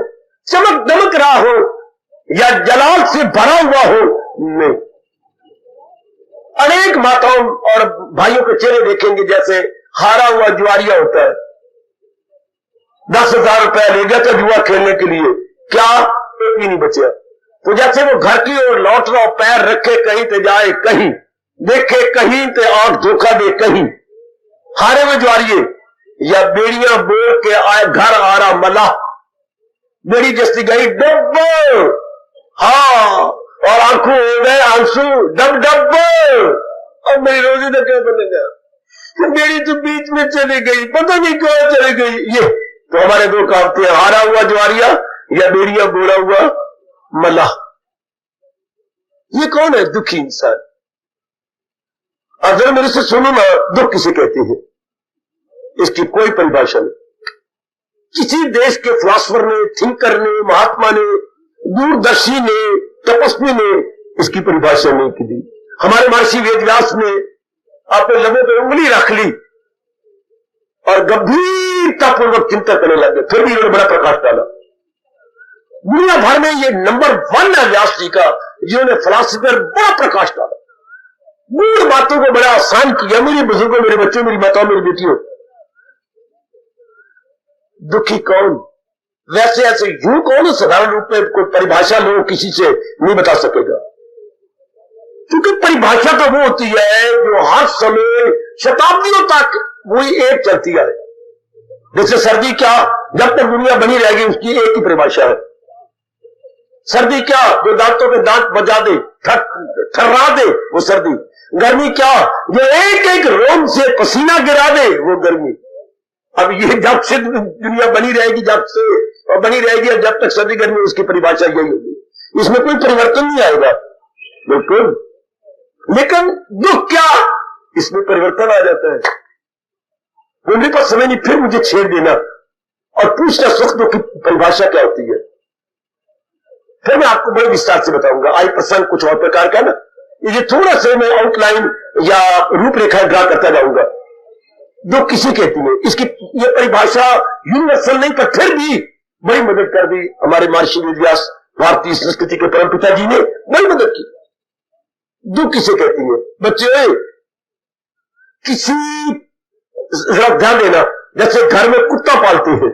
Speaker 1: चमक दमक रहा हो, या जलाल से भरा हुआ हो। नहीं, अनेक माताओं और भाइयों के चेहरे देखेंगे जैसे हारा हुआ जुआरिया होता है। 10,000 रुपया ले गया था जुआ खेलने के लिए, क्या एक भी नहीं बचा। तो जैसे वो घर की ओर लौट रहा, पैर रखे कहीं ते जाए कहीं, देखे कहीं ते आंख धोखा दे कहीं। हारे हुए जुआरिये या बेड़ियां बोल के आए घर आ रहा मलाह, बेड़ी जैसी गई डब, हाँ, और आंखों हो गए आंसू डब डब। और मेरी रोजी तो क्या बनेगा? बेड़ी तो बीच में चली गई, पता नहीं क्यों चली गई। ये तो हमारे दो कहावतें, हारा हुआ ज्वारिया या बेड़िया बोला हुआ मलाह। ये कौन है? दुखी इंसान। अगर मेरे से सुनो ना, दुख किसे कहते हैं इसकी कोई परिभाषा नहीं। किसी देश के फिलॉसफर ने, थिंकर ने, महात्मा ने, दूरदर्शी ने, तपस्वी ने इसकी परिभाषा नहीं की दी। हमारे महर्षि वेदव्यास ने अपने लबों पर उंगली रख ली और गंभीरतापूर्वक चिंता करने लगे, फिर भी इन्होंने बड़ा प्रकाश डाला। दुनिया भर में ये नंबर 1 है व्यास जी का, जिन्होंने फिलॉसफी पर बड़ा प्रकाश डाला, मूल बातों को बड़ा आसान किया। मेरे बुजुर्गों, मेरे बच्चों, मेरी माताओं, मेरी बेटियों, दुखी कौन? वैसे ऐसे यूं कौन साधारण रूप में कोई परिभाषा लोग किसी से नहीं बता सकेगा, क्योंकि परिभाषा तो वो होती है जो हर समय शताब्दियों तक वही एक चलती है। जैसे सर्दी क्या, जब तक दुनिया बनी रहेगी उसकी एक ही परिभाषा है। सर्दी क्या, जो दांतों पे दांत बजा दे, ठर्रा दे, वो सर्दी। गर्मी क्या, जो एक एक रोम से पसीना गिरा दे, वो गर्मी। अब ये जब से दुनिया बनी रहेगी, जब से और बनी रहेगी, और जब तक सर्दी गर्मी, उसकी परिभाषा यही होगी। इसमें कोई परिवर्तन नहीं आएगा, बिल्कुल। लेकिन दुख क्या, इसमें परिवर्तन आ जाता है। मेरे पास समय नहीं, फिर मुझे छेड़ देना और पूछना सुख दुख की परिभाषा क्या होती है, फिर मैं आपको बड़े विस्तार से बताऊंगा। आई प्रसंग कुछ और प्रकार का ना, ये थोड़ा सा मैं आउटलाइन या रूपरेखा ड्रा करता जाऊंगा। दुख किसी कहती है, इसकी ये परिभाषा यूनिवर्सल नहीं, पर फिर भी बड़ी मदद कर दी हमारे महर्षि वेदव्यास, भारतीय संस्कृति के परमपिता जी ने बड़ी मदद की। दुख किसे कहती है? बच्चे किसी, जरा ध्यान देना, जैसे घर में कुत्ता पालते हैं,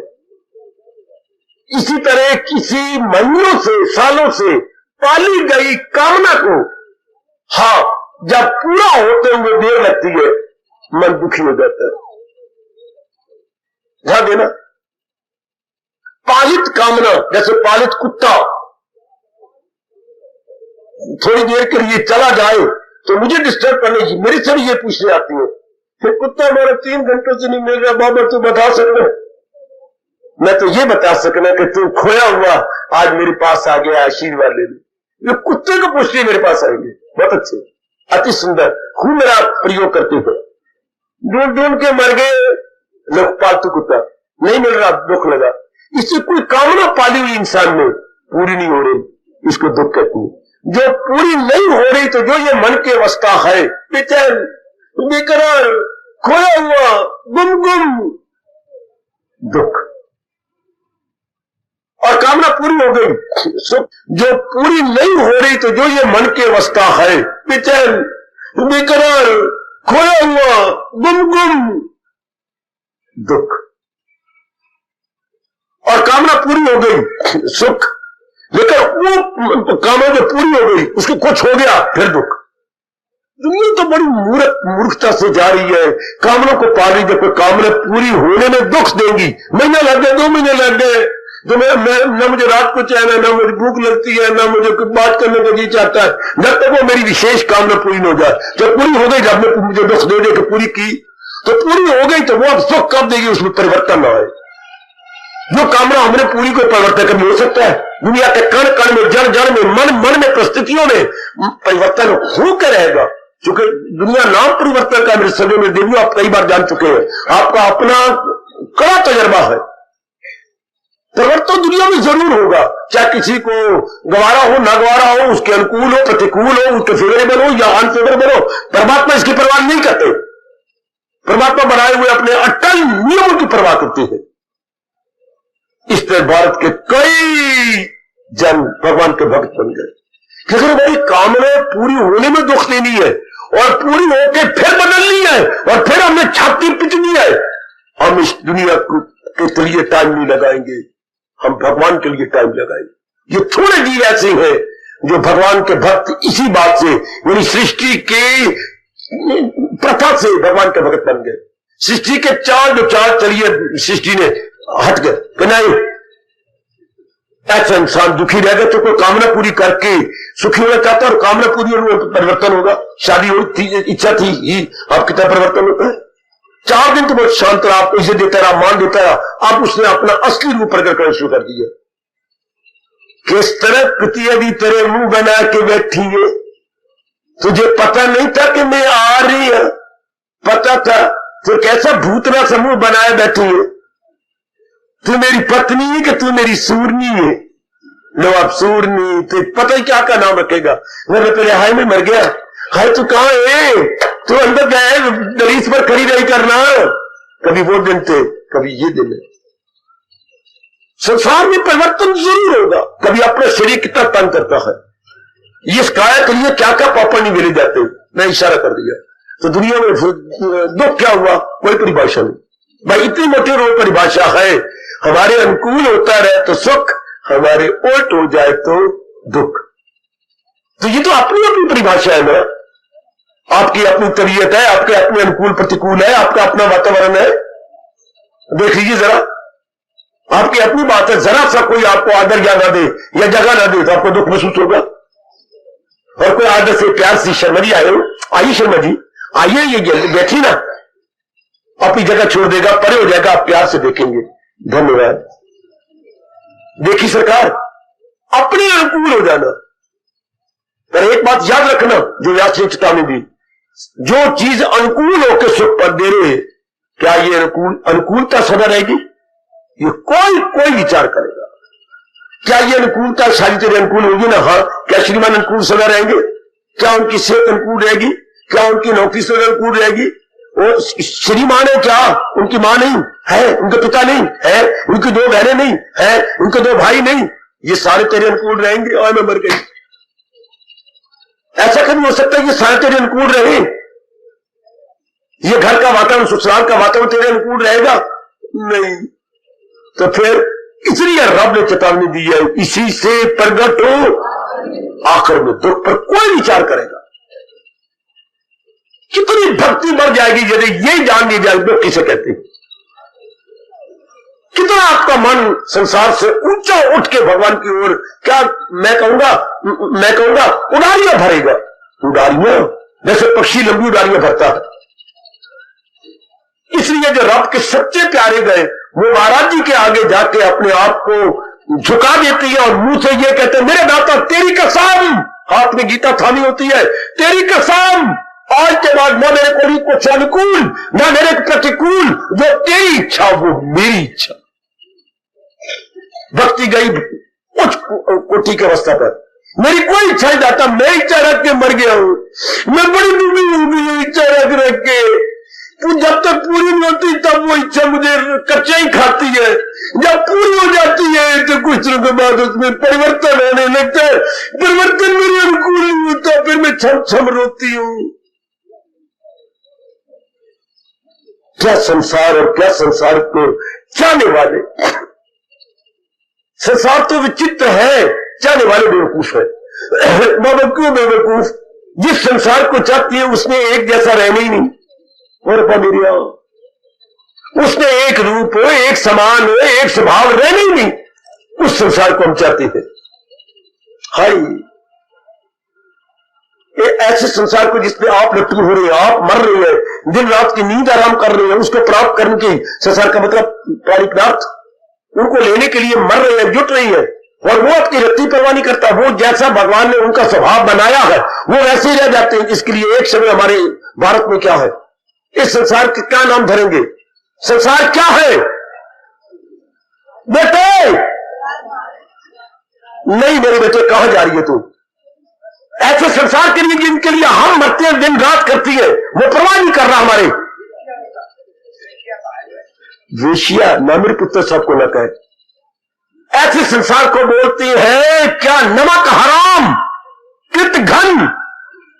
Speaker 1: इसी तरह किसी महीनों से, सालों से पाली गई कामना को, हाँ, जब पूरा होते हुए देर लगती है मन दुखी हो जाता है। ध्यान देना, पालित कामना, जैसे पालित कुत्ता थोड़ी देर के लिए चला जाए तो मुझे डिस्टर्ब करने की मेरे से भी ये पूछने आती है, फिर कुत्ता हमारा 3 घंटों से नहीं मिल रहा, बाबा तू बता सकना। मैं तो ये बता सकना कि तू खोया हुआ आज मेरे पास आ गया, आशीर्वाद ले ले। ये कुत्ते को पूछते मेरे पास आएंगे, बहुत अच्छे, अति सुंदर, खूब मेरा प्रयोग करते हो। ढूंढ ढूंढ के मर गए लोग, पालतू कुत्ता नहीं मिल रहा, दुख लगा। इससे कोई कामना पाली हुई इंसान में पूरी नहीं हो रही, इसको दुख कहती है। जो पूरी नहीं हो रही तो जो ये मन की अवस्था है, बेचैन, बेकरार, खोया हुआ, गुम, दुख। और कामना पूरी हो गई, सुख। जो पूरी नहीं हो रही तो जो ये मन की अवस्था है, बेचैन, बेकरार, खोया हुआ, गुम, दुख। और कामना पूरी हो गई, सुख। लेकिन वो कामना जो पूरी हो गई उसको कुछ हो गया, फिर दुख। दुनिया तो बड़ी मूर्खता से जा रही है, कामना को पा रही है, कोई कामना पूरी होने में दुख देंगी। महीना लग गए, 2 महीने लग गए, तो न मुझे रात को चैन है, न मुझे भूख लगती है, न मुझे बात करने का जी चाहता है, जब तक वो मेरी विशेष कामना पूरी न हो जाए। जब पूरी हो गई, जब मुझे दुख दे दे कि पूरी की, तो पूरी हो गई, तो वो अब सुख कब देगी, उसमें परिवर्तन न आए। जो कामना हमने पूरी को परिवर्तन कभी हो सकता है? दुनिया के कण कण में, जड़ जड़ में, मन में, परिस्थितियों में परिवर्तन होकर रहेगा, क्योंकि दुनिया नाम परिवर्तन का। मेरे सभी में देवियों, आप कई बार जान चुके हैं, आपका अपना कड़ा तजर्बा है। परिवर्तन दुनिया में जरूर होगा, चाहे किसी को गवारा हो, ना गवारा हो, उसके अनुकूल हो, प्रतिकूल हो, उसके फेवरेबल हो या अनफेवरेबल हो। परमात्मा इसकी परवाह नहीं करते। परमात्मा बनाए हुए अपने अटल नियमों की परवाह करते हैं। इस तरह भारत के कई जन भगवान के भक्त बन गए, क्योंकि हमारी कामना पूरी होने में दुख देनी है, और पूरी होकर फिर बदलनी है, और फिर हमें छाती पिटनी है। हम इस दुनिया के लिए टाइम नहीं लगाएंगे, हम भगवान के लिए टाइम लगाएंगे। ये थोड़े जीव ऐसे हैं जो भगवान के भक्त इसी बात से, यानी सृष्टि के प्रथा से भगवान के भक्त बन गए। सृष्टि के जो चाल चलिए सृष्टि ने हट गए कि नहीं, ऐसा इंसान दुखी रह गया तो कोई कामना पूरी करके सुखी होना चाहता है, और कामना पूरी होने में परिवर्तन होगा। शादी हुई थी, इच्छा थी ही, अब कितना परिवर्तन होता है। 4 दिन तो बहुत शांत रहा, आपको इसे देता रहा, मान देता रहा, अब उसने अपना असली रूप प्रकट करना शुरू कर दिया। किस तरह पितिया भी तेरे मुंह बना के बैठी है, तुझे पता नहीं था कि मैं आ रही है, पता था तो कैसा भूतना समूह बनाए बैठी है। तू मेरी पत्नी है कि तू मेरी सूरनी है? लो अब सूरनी, तो पता ही क्या का नाम रखेगा। मैंने पहले हाय में मर गया, हाय तू कहां है, तू अंदर गए, दरीज पर खड़ी रही करना। कभी वो दिन थे, कभी ये दिन है। संसार में परिवर्तन जरूर होगा। कभी अपना शरीर कितना तंग करता है, ये काया के लिए क्या क्या पापड़ नहीं मिले जाते, मैं इशारा कर दिया। तो दुनिया में दुख क्या हुआ, कोई परिभाषा नहीं भाई। इतनी मोटी रोज परिभाषा है, हमारे अनुकूल होता रहे तो सुख, हमारे उल्ट हो जाए तो दुख। तो ये तो अपनी अपनी परिभाषा है ना, आपकी अपनी तबीयत है, आपके अपने अनुकूल प्रतिकूल है, आपका अपना वातावरण है। देख लीजिए जरा, आपकी अपनी बात है। जरा सा कोई आपको आदर या ना दे या जगह ना दे तो आपको दुख महसूस होगा। और कोई आदर से प्यार से, शर्मा जी आए हो, आइए शर्मा जी आइए, ये जल्दी बैठी ना, अपनी जगह छोड़ देगा, परे हो जाएगा, आप प्यार से देखेंगे। धन्यवाद। देखी सरकार, अपने अनुकूल हो जाना। पर एक बात याद रखना, जो व्यास ने चेतावनी दी, जो चीज अनुकूल होकर सुख पर दे रहे, क्या ये अनुकूलता सदा रहेगी? ये कोई विचार करेगा, क्या ये अनुकूलता सारी तेरे अनुकूल होगी ना? हाँ। क्या श्रीमान अनुकूल सदा रहेंगे? क्या उनकी सेहत अनुकूल रहेगी? क्या उनकी नौकरी सदा अनुकूल रहेगी? वो श्रीमान है क्या? उनकी मां नहीं है, उनके पिता नहीं है, उनकी 2 बहनें नहीं है, उनके 2 भाई नहीं, ये सारे तेरे अनुकूल रहेंगे? और मैं मर गई। ऐसा कभी हो सकता है कि सारे तेरे अनुकूल रहे? ये घर का वातावरण, ससुराल का वातावरण तेरे अनुकूल रहेगा? नहीं। तो फिर इसलिए रब ने चेतावनी दी है, इसी से प्रगट हो आखिर में दुख पर कोई विचार करेगा। कितनी भक्ति बढ़ जाएगी यदि यही जान ली जाए दुख किसे कहते हैं। कितना आपका मन संसार से ऊंचा उठ के भगवान की ओर, क्या मैं कहूंगा उड़ारियां भरेगा। उड़ारियां जैसे पक्षी लंबी उड़ारियां भरता है। इसलिए जो रब के सच्चे प्यारे गए वो महाराज जी के आगे जाके अपने आप को झुका देती है और मुंह से ये कहते हैं, मेरे दाता तेरी कसम, हाथ में गीता थामी होती है, तेरी कसम आज के बाद न मेरे को कुछ अनुकूल न मेरे प्रतिकूल, जो तेरी इच्छा वो मेरी इच्छा। भक्ति गई उच्च कोटि की अवस्था पर। मेरी कोई इच्छा नहीं जाता, मैं इच्छा रख के मर गया हूं, मैं बड़ी दुखी हो गई हूं इच्छा रख के। जब तक पूरी नहीं होती तब वो इच्छा मुझे कच्चा ही खाती है, जब पूरी हो जाती है तो कुछ दिनों के बाद उसमें परिवर्तन होने लगता है, परिवर्तन मेरे अनुकूल नहीं होता, फिर मैं छम छम रोती हूं। क्या संसार और क्या संसार को चाहने वाले। संसार तो विचित्र है, चाहने वाले बेवकूफ है। बाबा क्यों बेवकूफ? जिस संसार को चाहती है उसने एक जैसा रहना ही नहीं। और मेरिया उसने एक रूप हो, एक समान हो, एक स्वभाव रहना ही नहीं। उस संसार को हम चाहते हैं। हाय ऐसे संसार को जिसपे आप लट्टू हो रहे हैं, आप मर रहे हैं, दिन रात की नींद आराम कर रहे हैं, उसको प्राप्त करने के संसार का मतलब प्राणिकनाथ उनको लेने के लिए मर रहे हैं, जुट रही है, और वो आपकी रत्ती परवाह नहीं करता। वो जैसा भगवान ने उनका स्वभाव बनाया है वो वैसे ही रह जाते हैं। इसके लिए एक शब्द हमारे भारत में क्या है, इस संसार के क्या नाम धरेंगे? संसार क्या है बेटे? नहीं मेरे बेटे, कहां जा रही है तू? ऐसे संसार के लिए जिनके लिए हम मरते हैं, दिन रात करती है, वो परवाह नहीं कर रहा हमारे। वेश्या ना मेरे पुत्र सबको न कहे। ऐसे संसार को बोलती है क्या? नमक हराम, कृतघन,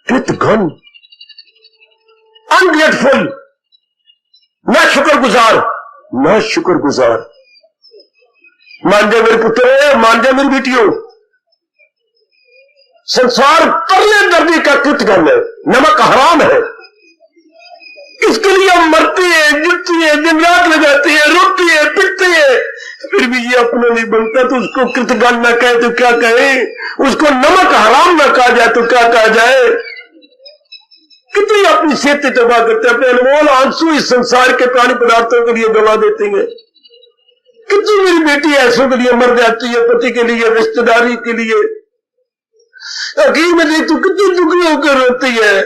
Speaker 1: कृतघन, अनग्रेटफुल, न शुक्रगुजार, न शुक्रगुजार। मान जाए मेरे पुत्र, मान जाए मेरी बेटियों, संसार तरले दर्जे का कृतघन है, नमक हराम है। इसके लिए हम मरते हैं, जुटती है, दिन रात लगाते हैं, रोती है, पिटते हैं, फिर भी ये अपना नहीं बनता तो उसको कृतघन न कहे तो क्या कहे, उसको नमक हराम न कहा जाए तो क्या कहा जाए। कितनी अपनी सेहत तबाह करते हैं, अपने अनमोल आंसू इस संसार के प्राणी पदार्थों के लिए गवा देते हैं। कितनी मेरी बेटी ऐसों के लिए मर जाती है, पति के लिए, रिश्तेदारी के लिए। अकील में देख तू कितनी दुखी होकर रोती है।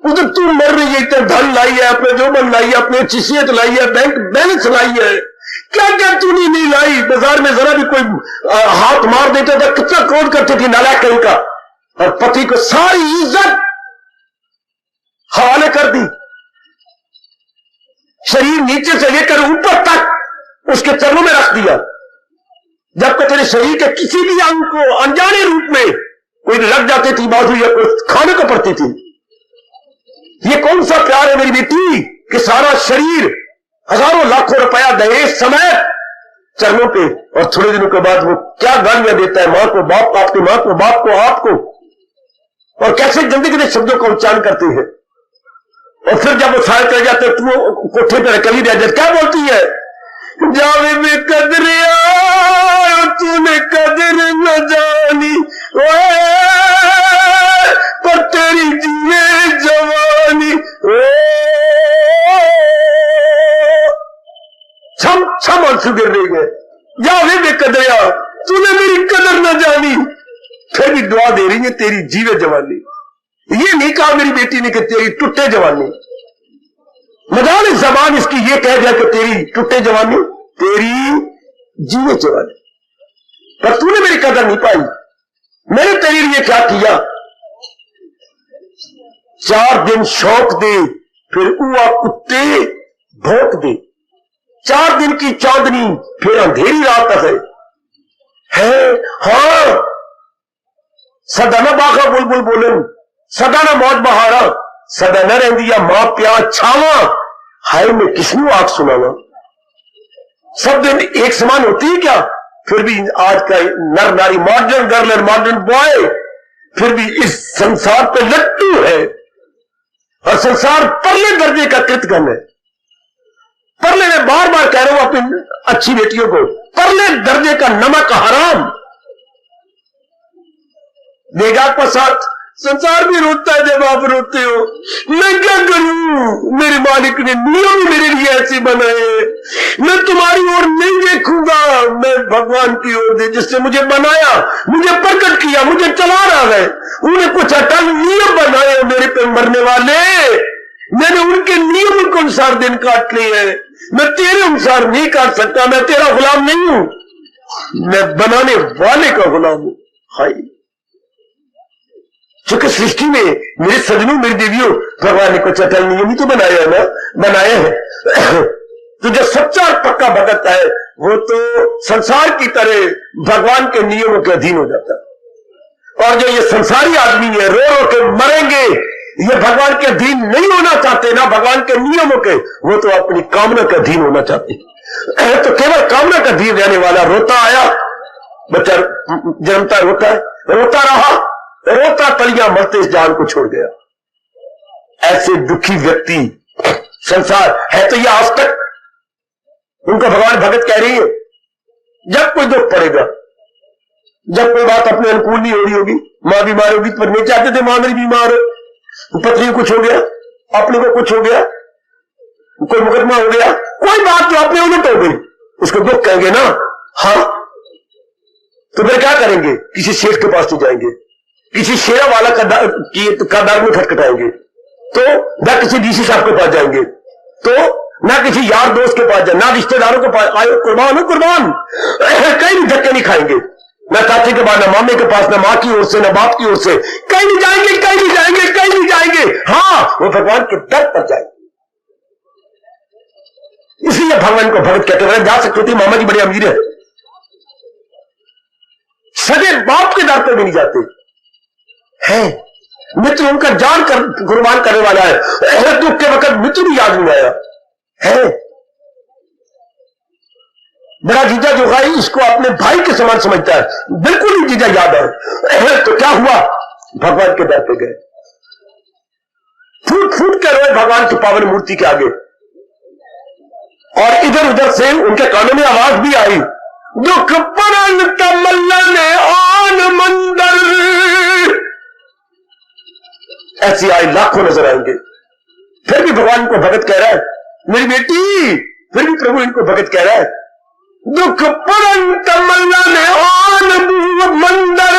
Speaker 1: उधर तू मर रही है, इतना धन लाई है, अपने जोबन लाई है, अपनी अच्छी सेहत लाई है, बैंक बैलेंस लाई है, क्या क्या तूने नहीं लाई। बाजार में जरा भी कोई हाथ मार देता था कितना क्रोध करती थी नालायक कहीं का, और पति को सारी इज्जत हवाले कर दी। शरीर नीचे से लेकर ऊपर तक उसके चरणों में रख दिया। जब तक तेरे शरीर के किसी भी अंग को अनजाने रूप में कोई लग जाती थी बाजू या कोई खाने को पड़ती थी। ये कौन सा प्यार है मेरी बेटी कि सारा शरीर हजारों लाखों रुपया दहेज समय चरणों पे, और थोड़े दिनों के बाद वो क्या गालियां देता है मां को बाप को, आपकी मां को बाप को आपको, और कैसे गंदे गंदे शब्दों का उच्चारण करती है। और फिर जब वो सारे चले जाते तो कोठे पर अकेली रह जाती, क्या बोलती है? जावे में कदरिया तूने कदर न जानी, पर तेरी जीवे जवानी। छम छम आंसू गिर रही है। जावे में कदरिया तूने मेरी कदर न जानी, फिर भी दुआ दे रही है तेरी जीवे जवानी। ये नहीं कहा मेरी बेटी ने कि तेरी टूटे जवानी। मजाल जबान इसकी ये कह दिया कि तेरी टूटे जवानी, तेरी जीवे जवानी, पर तूने मेरी कदर नहीं पाई। मैंने तेरे लिए क्या किया? 4 दिन शौक दे, फिर हुआ कुत्ते भौंक दे। 4 दिन की चांदनी, फिर अंधेरी रात है। हाँ, सदा न बाखा बुलबुल बोलन, सदा न मौज बहारा, सदा न रहिंदी मां प्यार छावा, हाय मैं किसनू आग सुनावा। सब दिन एक समान होती है क्या? फिर भी आज का नर नारी, मॉडर्न गर्ल और मॉडर्न बॉय, फिर भी इस संसार पे लट्टू है और संसार परले दर्जे का कृतघ्न है। परले में बार बार कह रहा हूं अपनी अच्छी बेटियों को, परले दर्जे का नमक हराम। देगा पसात, संसार भी रोता है जब आप रोते हो। मैं क्या करूं, मेरे मालिक ने नियम मेरे लिए ऐसे बनाए, मैं तुम्हारी ओर नहीं देखूंगा, मैं भगवान की ओर दे, जिसने मुझे बनाया, मुझे प्रकट किया, मुझे चला रहा है। उन्हें कुछ अटल नियम बनाए मेरे पे मरने वाले, मैंने उनके नियम के अनुसार दिन काट लिए हैं। मैं तेरे अनुसार नहीं काट सकता, मैं तेरा गुलाम नहीं हूं, मैं बनाने वाले का गुलाम हूं। हाय, क्योंकि सृष्टि में मेरे सजनों, मेरी देवियों, भगवान ने कुछ अटल नियम ही तो बनाया है ना, बनाया है। तो जो सच्चा और पक्का भगत है वो तो संसार की तरह भगवान के नियमों के अधीन हो जाता है। और जो ये संसारी आदमी है, रो रो के मरेंगे, ये भगवान के अधीन नहीं होना चाहते ना भगवान के नियमों के, वो तो अपनी कामना के अधीन होना चाहते। तो केवल कामना का अधीन रहने वाला रोता आया, बच्चा जन्मता रोता है, रोता रहा, रोता तलियां मरते इस जान को छोड़ गया। ऐसे दुखी व्यक्ति संसार है तो यह आज तक उनका भगवान भगत कह रही है। जब कोई दुख पड़ेगा, जब कोई बात अपने अनुकूल नहीं हो रही होगी, मां बीमार होगी, पर नहीं चाहते थे मां मेरी बीमार हो, पत्नी को कुछ हो गया, अपने को कुछ हो गया, कोई मुकदमा हो गया, कोई बात जो अपने उलट हो गई, उसको दुख कहेंगे ना। हाँ, तो फिर क्या करेंगे? किसी शेर के पास नहीं जाएंगे, किसी शेरा वाला का दार में खटखटाएंगे, तो ना किसी डीसी साहब के पास जाएंगे, तो ना किसी यार दोस्त के पास जाए, ना रिश्तेदारों के पास, आयो कुर्बान हो कुर्बान, कहीं भी धक्के नहीं खाएंगे, ना चाचे के पास, ना मामे के पास, ना मां की ओर से, ना बाप की ओर से, कहीं नहीं जाएंगे, कहीं नहीं जाएंगे, कहीं नहीं जाएंगे। हाँ, वो भगवान के दर पर जाएंगे। इसलिए भगवान को भगत कहते हैं। जा सकते थे, मामा जी बड़े अमीर है, सगे बाप के दर पर भी नहीं जाते हैं। मित्र उनका जान कर कुर्बान करने वाला है, दुख के वक्त मित्र भी याद नहीं आया है। बड़ा जीजा जो है इसको अपने भाई के समान समझता है, बिल्कुल ही जीजा याद है। तो क्या हुआ? भगवान के दर पे गए, फूट फूट कर रोए भगवान की पावन मूर्ति के आगे, और इधर उधर से उनके कानों में आवाज भी आई, दुख परन तमल्लन आन मंदर। ऐसी आई लाखों नजर आएंगे। फिर भी भगवान को भगत कह रहा है, मेरी बेटी, फिर भी प्रभु इनको भगत कह रहा है, दुख परन तमल्लन आन मंदर,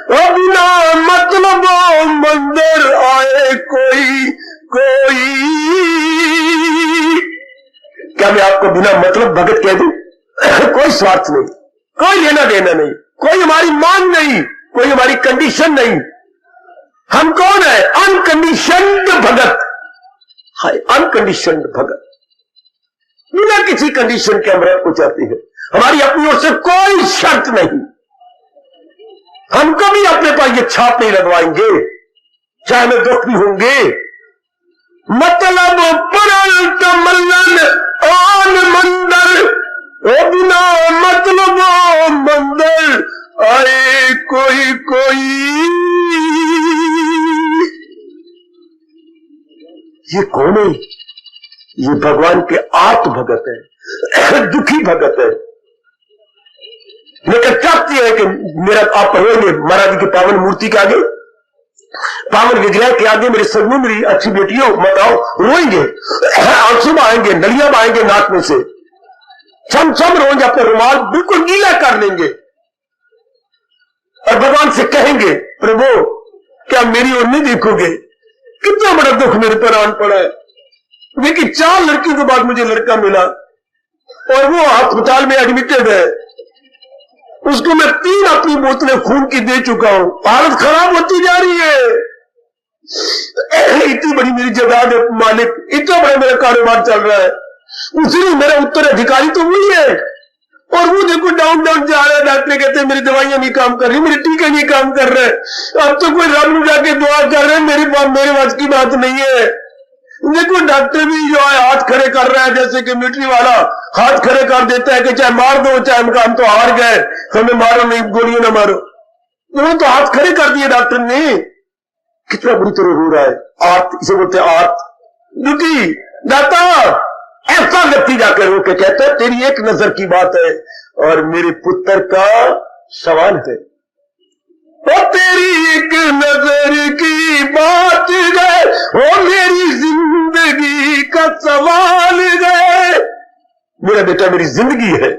Speaker 1: बिना मतलब मंदिर आए कोई कोई। क्या मैं आपको बिना मतलब भगत कह दूं? कोई स्वार्थ नहीं, कोई लेना देना नहीं, कोई हमारी मांग नहीं, कोई हमारी कंडीशन नहीं। हम कौन है? अनकंडीशनड भगत। हाय, अनकंडीशनड भगत, बिना किसी कंडीशन के हम रब को चाहते हैं। हमारी अपनी ओर से कोई शर्त नहीं, हम कभी अपने पास ये छाप नहीं लगवाएंगे, चाहे हमें दुख भी होंगे। मतलब परल तमल्लन आन मंदर, बिना मतलब मंदिर आए कोई कोई। ये कौन है? ये भगवान के आत्म भगत है, दुखी भगत है। लेकिन चाहती है कि मेरा आप रोएंगे महाराज की पावन मूर्ति के आगे, पावन विग्रह के आगे, मेरे सजनों, मेरी अच्छी बेटियों, मत आओ, रोएंगे, आंसू आएंगे, नलियां आएंगे नाक में से, छम छम रोएंगे, अपने रुमाल बिल्कुल गीला कर लेंगे और भगवान से कहेंगे, प्रभु क्या मेरी ओर नहीं देखोगे? कितना बड़ा दुख मेरे पर आन पड़ा है। देखिए 4 लड़कियों के बाद मुझे लड़का मिला और वो अस्पताल में एडमिटेड है, उसको मैं 3 अपनी बोतलें खून की दे चुका हूं, हालत खराब होती जा रही है। इतनी बड़ी मेरी जायदाद है मालिक, इतना बड़ा मेरा कारोबार चल रहा है, उसी मेरा उत्तराधिकारी तो वही है, और वो देखो डाउन डाउन जा रहा है। डॉक्टर कहते हैं मेरी दवाइयां नहीं काम कर रही, मेरे टीके नहीं काम कर रहे, अब तो कोई रब में जाके दुआ कर रहे हैं, मेरे पास मेरे वश की बात नहीं है। देखो डॉक्टर भी जो है हाथ खड़े कर रहा है, जैसे कि मिलिट्री वाला हाथ खड़े कर देता है कि चाहे मार दो, चाहे हम तो हार गए, हमें मारो नहीं, गोलियों ना मारो। उन्होंने तो हाथ खड़े कर दिए डॉक्टर ने। कितना बुरी तरह रो रहा है। आर्त, इसे बोलते हैं आर्त, दुखी दाता। ऐसा व्यक्ति जाकर रो के कहता है तेरी एक नजर की बात है और मेरे पुत्र का सवाल है। और तेरी एक नजर की बात है और मेरी जिंदगी का सवाल है। मेरा बेटा मेरी जिंदगी है,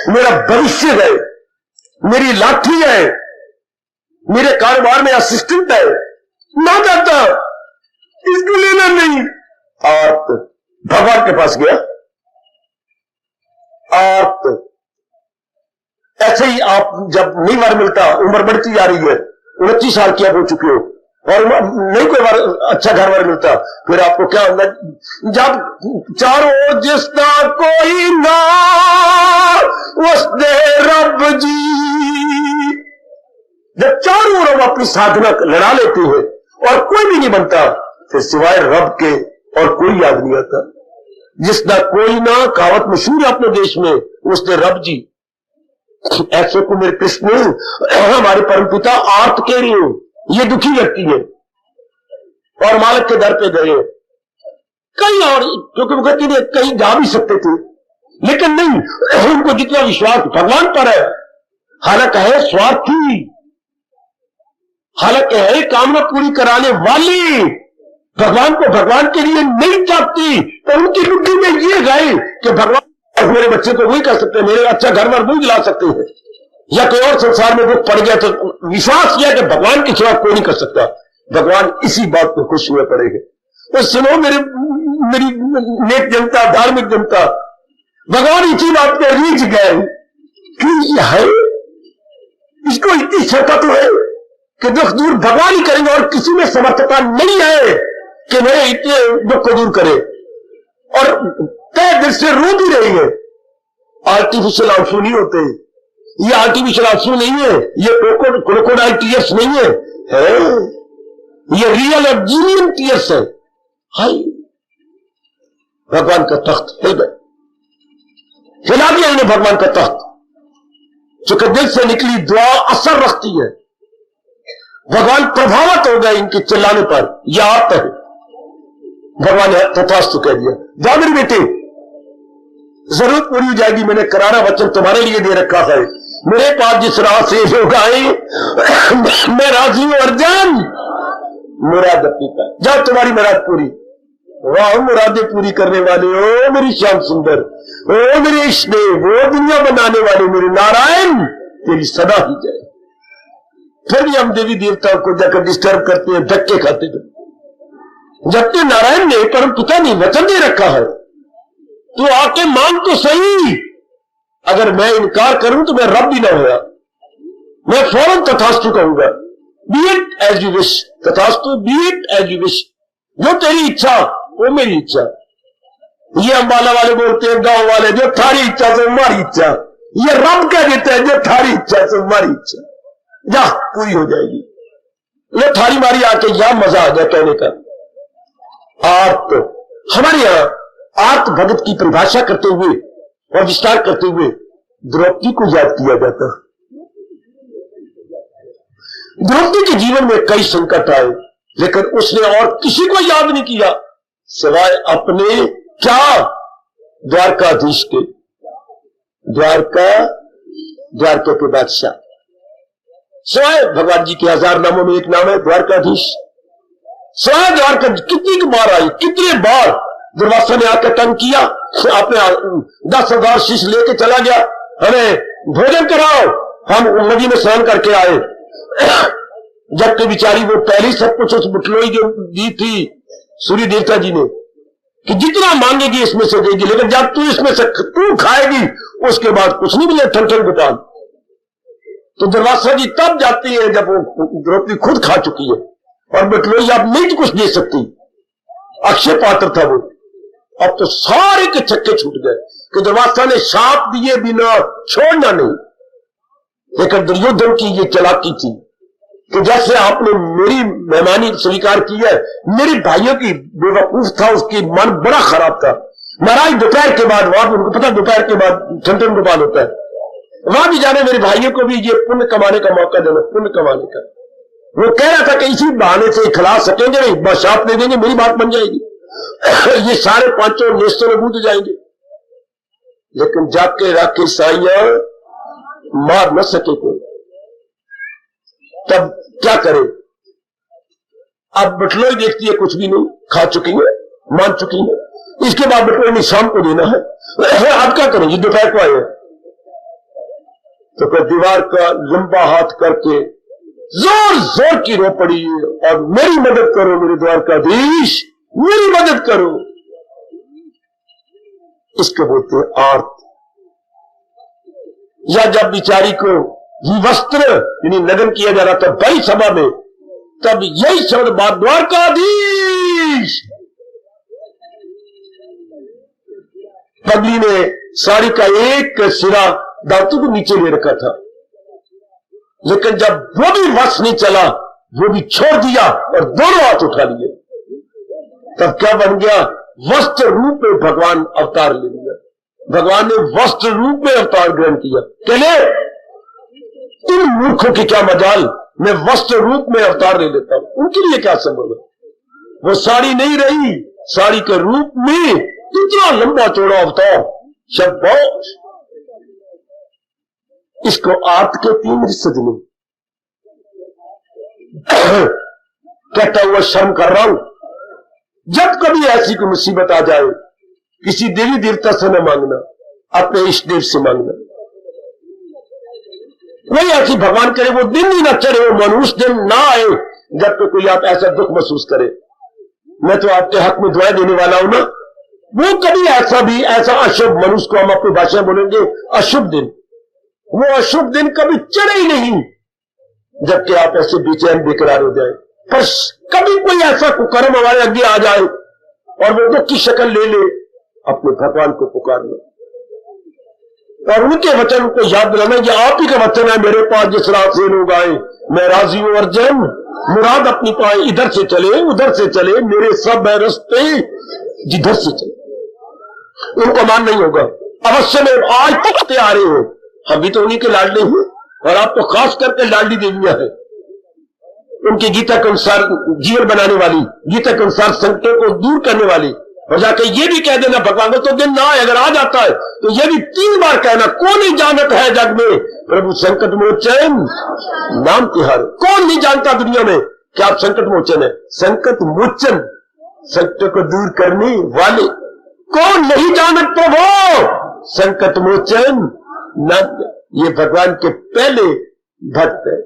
Speaker 1: मेरा भविष्य है, मेरी लाठी है, मेरे कारोबार में असिस्टेंट है ना दाता, इसको लेना नहीं। आप भगवान के पास गया। आप ऐसे ही आप जब नहीं वर मिलता, उम्र बढ़ती जा रही है, 29 साल की आप हो चुके हो और नहीं कोई बार अच्छा घर वार मिलता, फिर आपको क्या होगा? जब चारों जिसका कोई ना उसने रब जी, जब चारों ओर अपनी साधना लड़ा लेते हैं और कोई भी नहीं बनता, फिर सिवाय रब के और कोई याद नहीं आता। जिसका कोई ना कहावत मशहूर है अपने देश में, उसने रब जी। ऐसे को मेरे कृष्ण हमारे परम पिता आर्त कह रहे हो, ये दुखी व्यक्ति है और मालिक के दर पे गए कहीं और, क्योंकि वो कहते थे कहीं जा भी सकते थे, लेकिन नहीं, उनको जितना विश्वास भगवान पर है, हालांकि है स्वार्थी, हालांकि है कामना पूरी कराने वाली, भगवान को भगवान के लिए नहीं चाहती, तो उनकी बुद्धि में ये गए कि भगवान मेरे बच्चे को वही कर सकते हैं, मेरे अच्छा घर में वही दिला सकते हैं, या कोई और संसार में दुख पड़ गया तो विश्वास किया कि भगवान के सिवा कोई नहीं कर सकता। भगवान इसी बात को खुश हुए पड़ेगा। तो सुनो मेरी नेक जनता, धार्मिक जनता, भगवान इसी बात पे रीझ गए कि है इसको इतनी शर्त तो है कि दुख दूर भगवान ही करेंगे और किसी में समर्थता नहीं है कि मेरे इतने दुख को दूर करे, और तय दिल से रो भी रही है। आर्टिफिशियल आंसू नहीं होते, ये आर्टिफिशियल आंसू नहीं है, ये क्रोकोडाइल टीयर्स नहीं है, ये रियल और जीनियन टीयर्स है। हाय भगवान का तख्त हिल गए, हिला दिया इन्हें भगवान का तख्त, चूंकि दिल से निकली दुआ असर रखती है। भगवान प्रभावित हो गए इनके चिल्लाने पर, यह आर्त है। भगवान ने तथास्तु कह दिया, जा मेरे बेटे जरूर पूरी हो जाएगी, मैंने करारा वचन तुम्हारे लिए दे रखा है। मेरे पास जिस राह से लोग आए मैं राजी हूं अर्जन, मुराद अपनी का, जाओ तुम्हारी मुराद पूरी। वाह मुरादें पूरी करने वाले, ओ मेरी श्याम सुंदर, ओ मेरे इष्ट देव, वो दुनिया बनाने वाले मेरे नारायण, तेरी सदा ही जाए। फिर भी हम देवी देवताओं को जाकर डिस्टर्ब करते हैं, धक्के खाते थे, जबकि नारायण ने परम पिता ने वचन दे रखा है, तो आके मांग तो सही। अगर मैं इनकार करूं तो मैं रब भी ना होगा, मैं फौरन तथास्तु कहूंगा, be it as you wish, तथास्तु be it as you wish, जो तेरी इच्छा वो मेरी इच्छा। ये अंबाला वाले बोलते हैं, गांव वाले, जो थारी इच्छा से हमारी इच्छा, ये रब कह देते हैं, जो थारी इच्छा से हमारी इच्छा, जा पूरी हो जाएगी। ये थारी मारी आके यहां मजा आ गया कहने का। आर्त, हमारे यहां आर्त भगत की परिभाषा करते हुए और विस्तार करते हुए द्रौपदी को याद किया जाता। द्रौपदी के जीवन में कई संकट आए, लेकिन उसने और किसी को याद नहीं किया सिवाय अपने क्या द्वारकाधीश के, द्वारका के बादशाह, सिवाय भगवान जी के 1000 नामों में एक नाम है द्वारकाधीश। सिवाय द्वारका कितनी बार आई, कितने बार दुर्वासा ने आकर तंग किया, अपने 10,000 शिष्य लेके चला गया, हमें भोजन कराओ, हम नदी में स्नान करके आए, जबकि बिचारी वो पहले सब कुछ उस बुटलोई जो दी थी सूर्य देवता जी ने कि जितना मांगेगी इसमें से देगी, लेकिन जब तू इसमें से तू खाएगी उसके बाद कुछ नहीं मिले, ठन गोपाल। तो दुर्वासा जी तब जाती है जब वो द्रौपदी खुद खा चुकी है और बिटलोई अब नहीं कुछ दे सकती, अक्षय पात्र था वो। अब तो सारे के छक्के छूट गए कि दुर्वासा ने शाप दिए बिना छोड़ना नहीं, लेकिन दुर्योधन की ये चालाकी थी कि जैसे आपने मेरी मेहमानी स्वीकार की है, मेरे भाइयों की बेवकूफ था, उसकी मन बड़ा खराब था। महाराज दोपहर के बाद, वहां उनको पता दोपहर के बाद ठंडन के बाद होता है, वहां भी जाने मेरे भाइयों को भी ये पुण्य कमाने का मौका देना, पुण्य कमाने का। वो कह रहा था कि इसी बहाने से खिला सकेंगे, नहीं बशाप दे देंगे, मेरी बात बन जाएगी, ये सारे पांचों नेस्तों में बूझ जाएंगे। लेकिन जाके राके साइया मार न सके कोई, तब क्या करे? अब बटलोई देखती है, कुछ भी नहीं, खा चुकी है, मान चुकी है, इसके बाद बटलोई ने शाम को देना है, अब क्या करेंगे? दोपहर को आए तो फिर दीवार का लंबा हाथ करके जोर जोर की रो पड़ी और मेरी मदद करो, मेरे द्वारकाधीश, मेरी मदद करो। इसको बोलते आर्त। या जब बिचारी को ये वस्त्र यानी नगन किया जा रहा था बड़ी सभा में, तब यही शब्द बात, द्वारकाधीश। पगली ने साड़ी का एक सिरा दांतों को नीचे ले रखा था, लेकिन जब वो भी वश नहीं चला, वो भी छोड़ दिया और दोनों हाथ उठा लिए, तब क्या बन गया? वस्त्र रूप में भगवान अवतार ले लिया। भगवान ने वस्त्र रूप में अवतार ग्रहण किया। कहले इन मूर्खों की क्या मजाल, मैं वस्त्र रूप में अवतार ले लेता हूं, उनके लिए क्या संभव है? वो साड़ी नहीं रही, साड़ी के रूप में इतना लंबा चौड़ा अवतार। शाबाश। इसको आर्त कहती है मेरी सजनी। कहता हुआ शर्म कर रहा हूं, जब कभी ऐसी कोई मुसीबत आ जाए, किसी देवी देवता से न मांगना, अपने इष्ट देव से मांगना। कोई ऐसी भगवान करे वो दिन ही ना चढ़े, वो मनुष्य दिन ना आए जब तो कोई आप ऐसा दुख महसूस करे। मैं तो आपके हक में दुआ देने वाला हूं ना, वो कभी ऐसा अशुभ, मनुष्य को हम अपनी भाषा में बोलेंगे अशुभ दिन, वो अशुभ दिन कभी चढ़े ही नहीं जबकि आप ऐसे बेचैन बेकरार हो जाए। पर कभी कोई ऐसा कुकर्म हमारे आगे आ जाए और वो दुख की शक्ल ले ले, अपने भगवान को पुकार लो और उनके वचन को याद दिलाना, ये आप ही का वचन है, मेरे पास जिस राह से लोग आए मैं राजी हूं अर्जन, मुराद अपनी पाए, इधर से चले उधर से चले, मेरे सब है रस्ते जिधर से चले। उनको मान नहीं होगा, अवश्य में आज तक तैयार हो, हम भी तो उन्हीं के लाडले हैं और आप तो खास करके लाडली देवियां हैं, उनकी गीता के अनुसार जीवन बनाने वाली, गीता के अनुसार संकटों को दूर करने वाली। और जाके ये भी कह देना भगवान को तो दिन ना आए, अगर आ जाता है तो ये भी 3 बार कहना, कौन नहीं जानत है जग में प्रभु संकट मोचन नाम तिहार। कौन नहीं जानता दुनिया में कि आप संकट मोचन है? संकट मोचन, संकट को दूर करने वाले। कौन नहीं जानत प्रभु संकट मोचन नाम। ये भगवान के पहले भक्त है।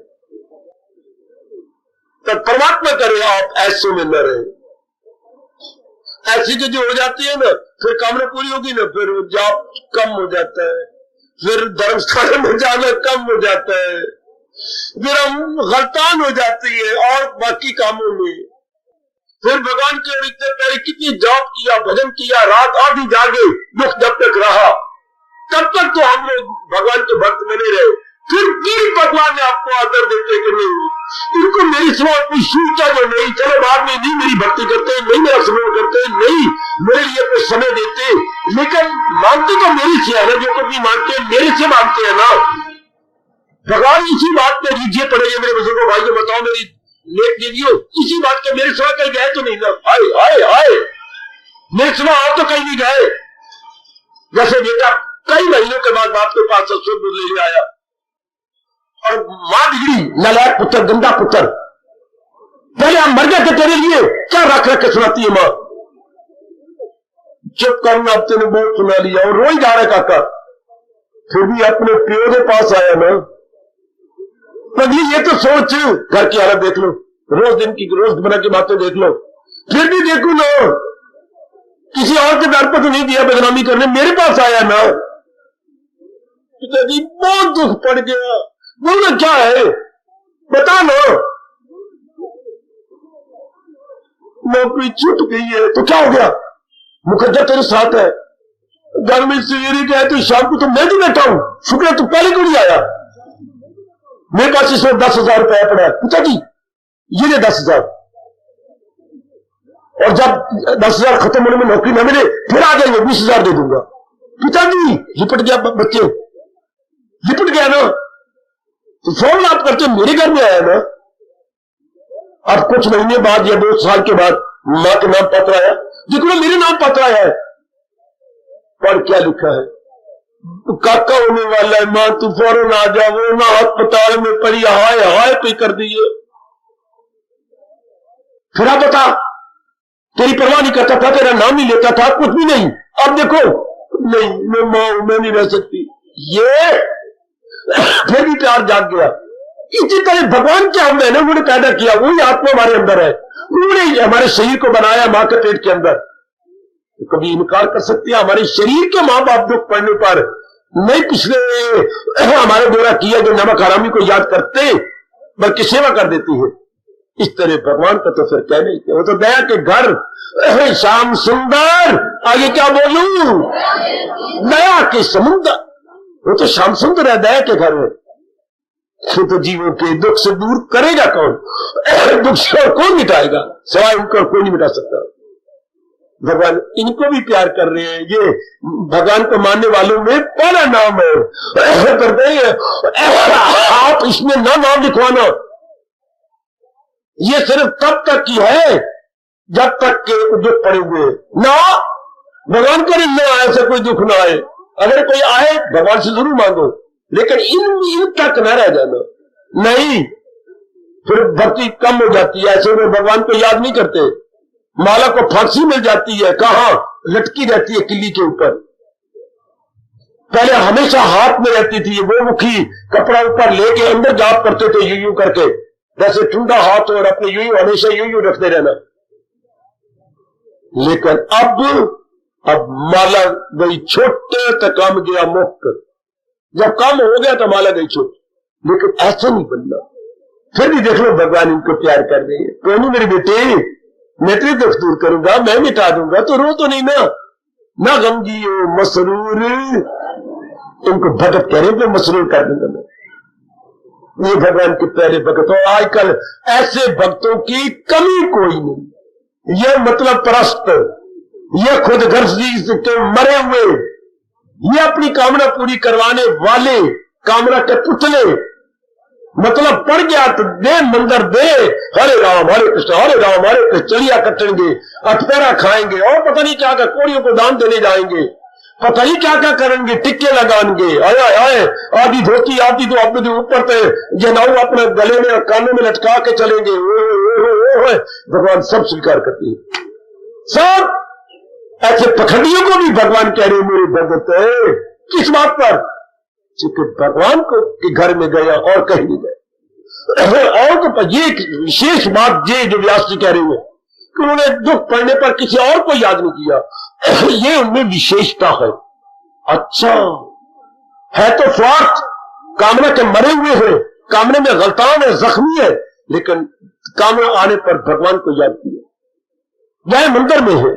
Speaker 1: तो परमात्मा करे आप ऐसे में न रहे। ऐसी जो हो जाती है ना, फिर कामना पूरी होगी ना, फिर जाप कम हो जाता है, फिर धर्मस्थान में जाना कम हो जाता है, फिर हम गलतान हो जाती है और बाकी कामों में। फिर भगवान के इतने पहले कितनी जाप किया, भजन किया, रात आधी जागे, दुख जब तक रहा तब तक तो हम लोग भगवान के भक्त बने रहे। फिर भगवान ने आपको आदर देते कि नहीं, इनको मेरी सिवा कोई सूझता जो नहीं, चलो बाद में नहीं मेरी भक्ति करते, नहीं मेरा स्मरण करते, नहीं मेरे लिए कोई समय देते, लेकिन मानते तो मेरी से है ना, जो कभी मानते हैं मेरे से मानते हैं ना। भगवान इसी बात पे लीजिए पड़ेगा मेरे बुजुर्गों भाई को, बताओ मेरी लेख देवियों, इसी बात के मेरे सिवा कहीं गए तो नहीं ना, आए आए आए मेरे सिवा आप तो कहीं नहीं गए। जैसे बेटा कई महीनों के बाद बाप के पास ससुर ले आया और मां बिगड़ी, नलायक पुत्र, गंदा पुत्र, पहले हम मर गए थे तेरे लिए, क्या रख रख के सुनाती है मां। चुप करना, अब तेने बहुत सुना लिया और रोई जा रहा काका, फिर भी अपने प्यो के पास आया ना। पगली ये तो सोच, घर की हालत देख लो, रोज दिन की रोज बना की बातें देख लो, फिर भी देखो ना, किसी और के दर पर तो नहीं दिया बदनामी करने, मेरे पास आया ना। पिताजी बहुत दुख पड़ गया, बोलो क्या है बता लो। नौकरी छूट गई है तो क्या हो गया, मुकद्दर तेरे साथ है, घर में सवेरे गए तो शाम को तो मैं भी बैठा हूं, शुक्र है तू पहले क्यों नहीं आया। मेरे पास इसमें 10,000 रुपया पड़ा है, पिताजी ये ले 10,000, और जब 10,000 खत्म होने में नौकरी ना मिले फिर आ जाएंगे 20,000 दे दूंगा। पिताजी लिपट गया, बच्चे लिपट गया ना, तो फोन आप करते मेरे घर में आया ना। अब कुछ महीने बाद या 2 साल के बाद मां के नाम पत्र आया, देखो ना मेरे नाम पत्र आया है, पर क्या लिखा है, काका होने वाला है, मां तू फौरन आ जा, वो ना अस्पताल में पड़ी, हाय हाय पे कर दिए। फिर आप बता, तेरी परवाह नहीं करता था, तेरा नाम नहीं लेता था, कुछ भी नहीं, अब देखो नहीं मैं मां हूं, मैं नहीं रह सकती। ये फिर भी प्यार जाग गया। इसी तरह भगवान क्या हमने ना उन्होंने पैदा किया, वही आत्मा हमारे अंदर है, उन्होंने हमारे शरीर को बनाया मां के पेट के अंदर। तो कभी इनकार कर सकते हैं? हमारे शरीर के मां बाप दुख पड़ने पर नहीं पिछले हमारे द्वारा किया जो नमक हरामी को याद करते बल्कि सेवा कर देती है। इस तरह भगवान का तो फिर क्या नहीं, वो तो दया के घर श्याम सुंदर, आगे क्या बोलूं, दया के समुद्र, वो तो श्याम सुंदर है दया के घर में। तो जीवों के दुख से दूर करेगा कौन, दुख से और कौन मिटाएगा, सिवाय उनको कोई नहीं मिटा सकता। भगवान इनको भी प्यार कर रहे हैं, ये भगवान को मानने वालों में पहला नाम है। करते हैं आप इसमें ना नाम लिखवाना, ये सिर्फ तब तक की है जब तक के दुख पड़े हुए ना, भगवान करे ना ऐसा कोई दुख ना आए, अगर कोई आए भगवान से जरूर मांगो, लेकिन इन तक न रह जाना, नहीं फिर भक्ति कम हो जाती है। ऐसे में भगवान को याद नहीं करते, माला को फांसी मिल जाती है, कहां लटकी रहती है किल्ली के ऊपर, पहले हमेशा हाथ में रहती थी, वो मुखी कपड़ा ऊपर लेके अंदर जाप करते थे यूं करके, जैसे ठंडा हाथ और अपने यूं हमेशा यूं रखते रहना। लेकिन अब माला गई छोटे तो काम गया मुक्त, जब काम हो गया तो माला गई छोटी। लेकिन ऐसा नहीं बनना, फिर भी देख लो भगवान इनको प्यार कर रहे हैं। कोई नहीं मेरी बेटी, मैं तेरे दुख दूर करूंगा, मैं मिटा दूंगा, तो रो तो नहीं ना गमगियो मसरूर, इनको भगत कह रहे मसरूर कर दूंगा मैं। ये भगवान के प्यारे भगत, और आजकल ऐसे भक्तों की कमी कोई नहीं, ये मतलब परस्त, ये खुद गर्जी के मरे हुए, ये अपनी कामना पूरी करवाने वाले कामना के पुतले, मतलब पड़ गया तो दे मंदिर दे, हरे राम हरे कृष्ण चलिया कटेंगे, अठपेरा खाएंगे, और पता नहीं क्या क्या कोड़ियों को दान देने जाएंगे, पता नहीं क्या क्या करेंगे, टिक्के लगाएंगे, आए आधी धोती आधी तो अपने ऊपर से जनाऊ अपने गले में और कानों में लटका के चलेंगे। भगवान सब स्वीकार करते हैं, सब ऐसे पखंडियों को भी भगवान कह रहे मेरे भगत है। किस बात पर? क्योंकि भगवान को के घर में गया और कहीं नहीं गया। और तो ये विशेष बात ये जो व्यास जी कह रहे हैं कि उन्होंने दुख पड़ने पर किसी और को याद नहीं किया, ये उनमें विशेषता है। अच्छा है तो स्वार्थ, कामना के मरे हुए हैं, कामने में गलतान है, जख्मी है, लेकिन कामना आने पर भगवान को याद किया। वह मंदिर में है,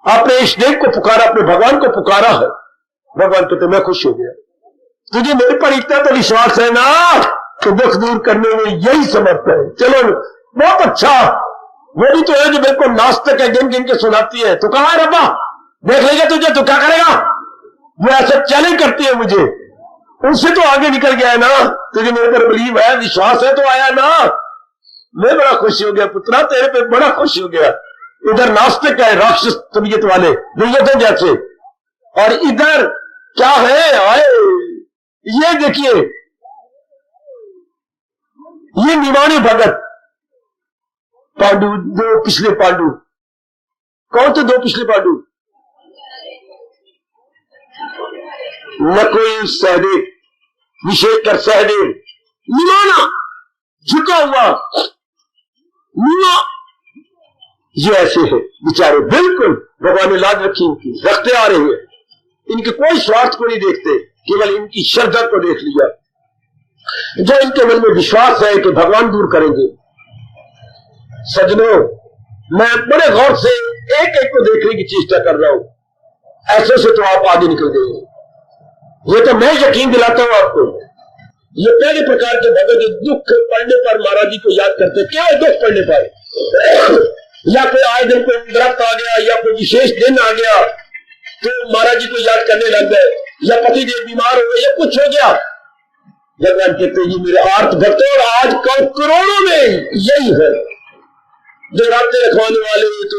Speaker 1: आपने इस देव को पुकारा, अपने भगवान को पुकारा है, भगवान कहते मैं खुश हो गया, तुझे मेरे पर इतना तो विश्वास है ना, तो दुख दूर करने में यही समर्थ है। चलो बहुत अच्छा, वो भी तो है जो मेरे को नास्तिक है गिन गिन के सुनाती है, तो कहा है रब्बा देख लेगा तुझे, तो क्या करेगा, वो ऐसा चैलेंज करती है मुझे, उससे तो आगे निकल गया है ना, तुझे मेरे पर बिलीव है, विश्वास है, तो आया ना। मैं बड़ा खुश हो गया पुत्रा, तेरे पे बड़ा खुश हो गया। इधर नास्तिक है, राक्षस तबीयत वाले दुर्योधन जैसे, और इधर क्या है, आए ये देखिए, ये निवाणी भगत पांडु, दो पिछले पांडु, कौन थे दो पिछले पांडु? नकुल सहदेव, विशेषकर सहदेव, निवाना झुका हुआ निवा, ये ऐसे है बेचारे, बिल्कुल भगवान ने लाज रखी इनकी, रखते आ रहे हैं, इनके कोई स्वार्थ को नहीं देखते, केवल इनकी श्रद्धा को देख लिया, जो इनके मन में विश्वास है कि भगवान दूर करेंगे। सजनों, मैं बड़े गौर से एक एक को देखने की चेष्टा कर रहा हूं, ऐसे से तो आप आगे निकल गए, ये तो मैं यकीन दिलाता हूं आपको, ये पहले प्रकार के भगत जो दुख पड़ने पर महाराज जी को याद करते, केवल दुख पड़ने पर, या कोई आए दिन कोई दरख्त आ गया या कोई विशेष दिन आ गया तो महाराज जी को याद करने लग गए, या पति देव बीमार हो गए या कुछ हो गया, भगवान कहते ये मेरे आर्त भक्त। और आज कल करोड़ों में यही है जो रातें रखवाने वाले, तो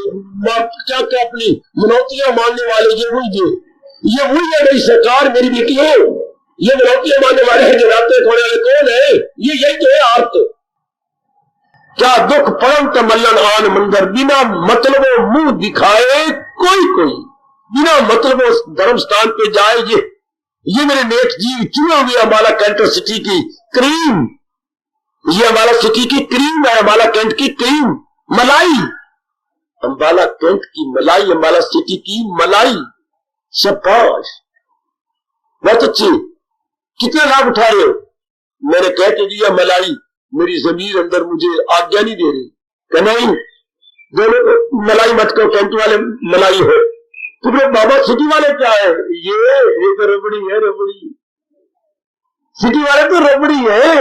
Speaker 1: क्या क्या अपनी मनौतियां मानने वाले, ये वही है मेरी सरकार, मेरी बेटी हो, ये मनौतियां मानने वाले हैं जो रातें रखवाने वाले कौन है? ये यही तो है आर्त। क्या दुख परंत मल्लन आन मंदिर, बिना मतलब मुंह दिखाए कोई बिना मतलब धर्म स्थान पे जाए। ये मेरे नेक जीव चुने हुए अम्बाला कैंट सिटी की क्रीम, ये अम्बाला सिटी की क्रीम है, अम्बाला कैंट की क्रीम मलाई, अम्बाला कैंट की मलाई, अम्बाला सिटी की मलाई। शाबाश, बहुत अच्छी, कितने लाभ उठा रहे हो। मैंने कह के दिया मलाई, मेरी जमीन अंदर मुझे आज्ञा नहीं दे रही कि नहीं दोनों मलाई मत करो, कैंट वाले मलाई हो। तो फिर बाबा सिटी वाले क्या है? ये तो रबड़ी है, रबड़ी सिटी वाले तो रबड़ी है,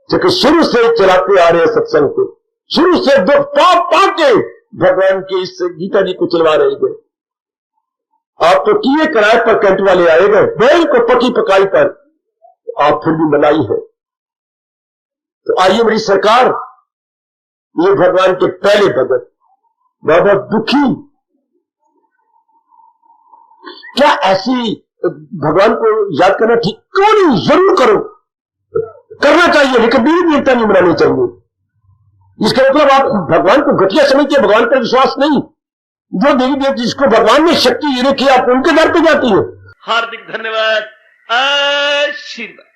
Speaker 1: क्योंकि शुरू से चलाते आ रहे हैं सत्संग को, शुरू से दुख पा के भगवान के इस गीता जी को चलवा रहे थे। आप तो किए किराए पर कैंट वाले आए गए, बैल को पकी पकाई पर, आप फिर भी मलाई है। तो आइए मेरी सरकार, ये भगवान के पहले भगत बाबा दुखी, क्या ऐसी भगवान को याद करना ठीक क्यों नहीं? जरूर करो, करना चाहिए, लेकिन मेरी वीरता नहीं बनानी चाहिए। इसका मतलब आप भगवान को घटिया समझते, भगवान पर विश्वास नहीं। जो देवी देवता जिसको भगवान ने शक्ति ये रखी, आप उनके दर पे जाती है।
Speaker 3: हार्दिक धन्यवाद, आशीर्वाद।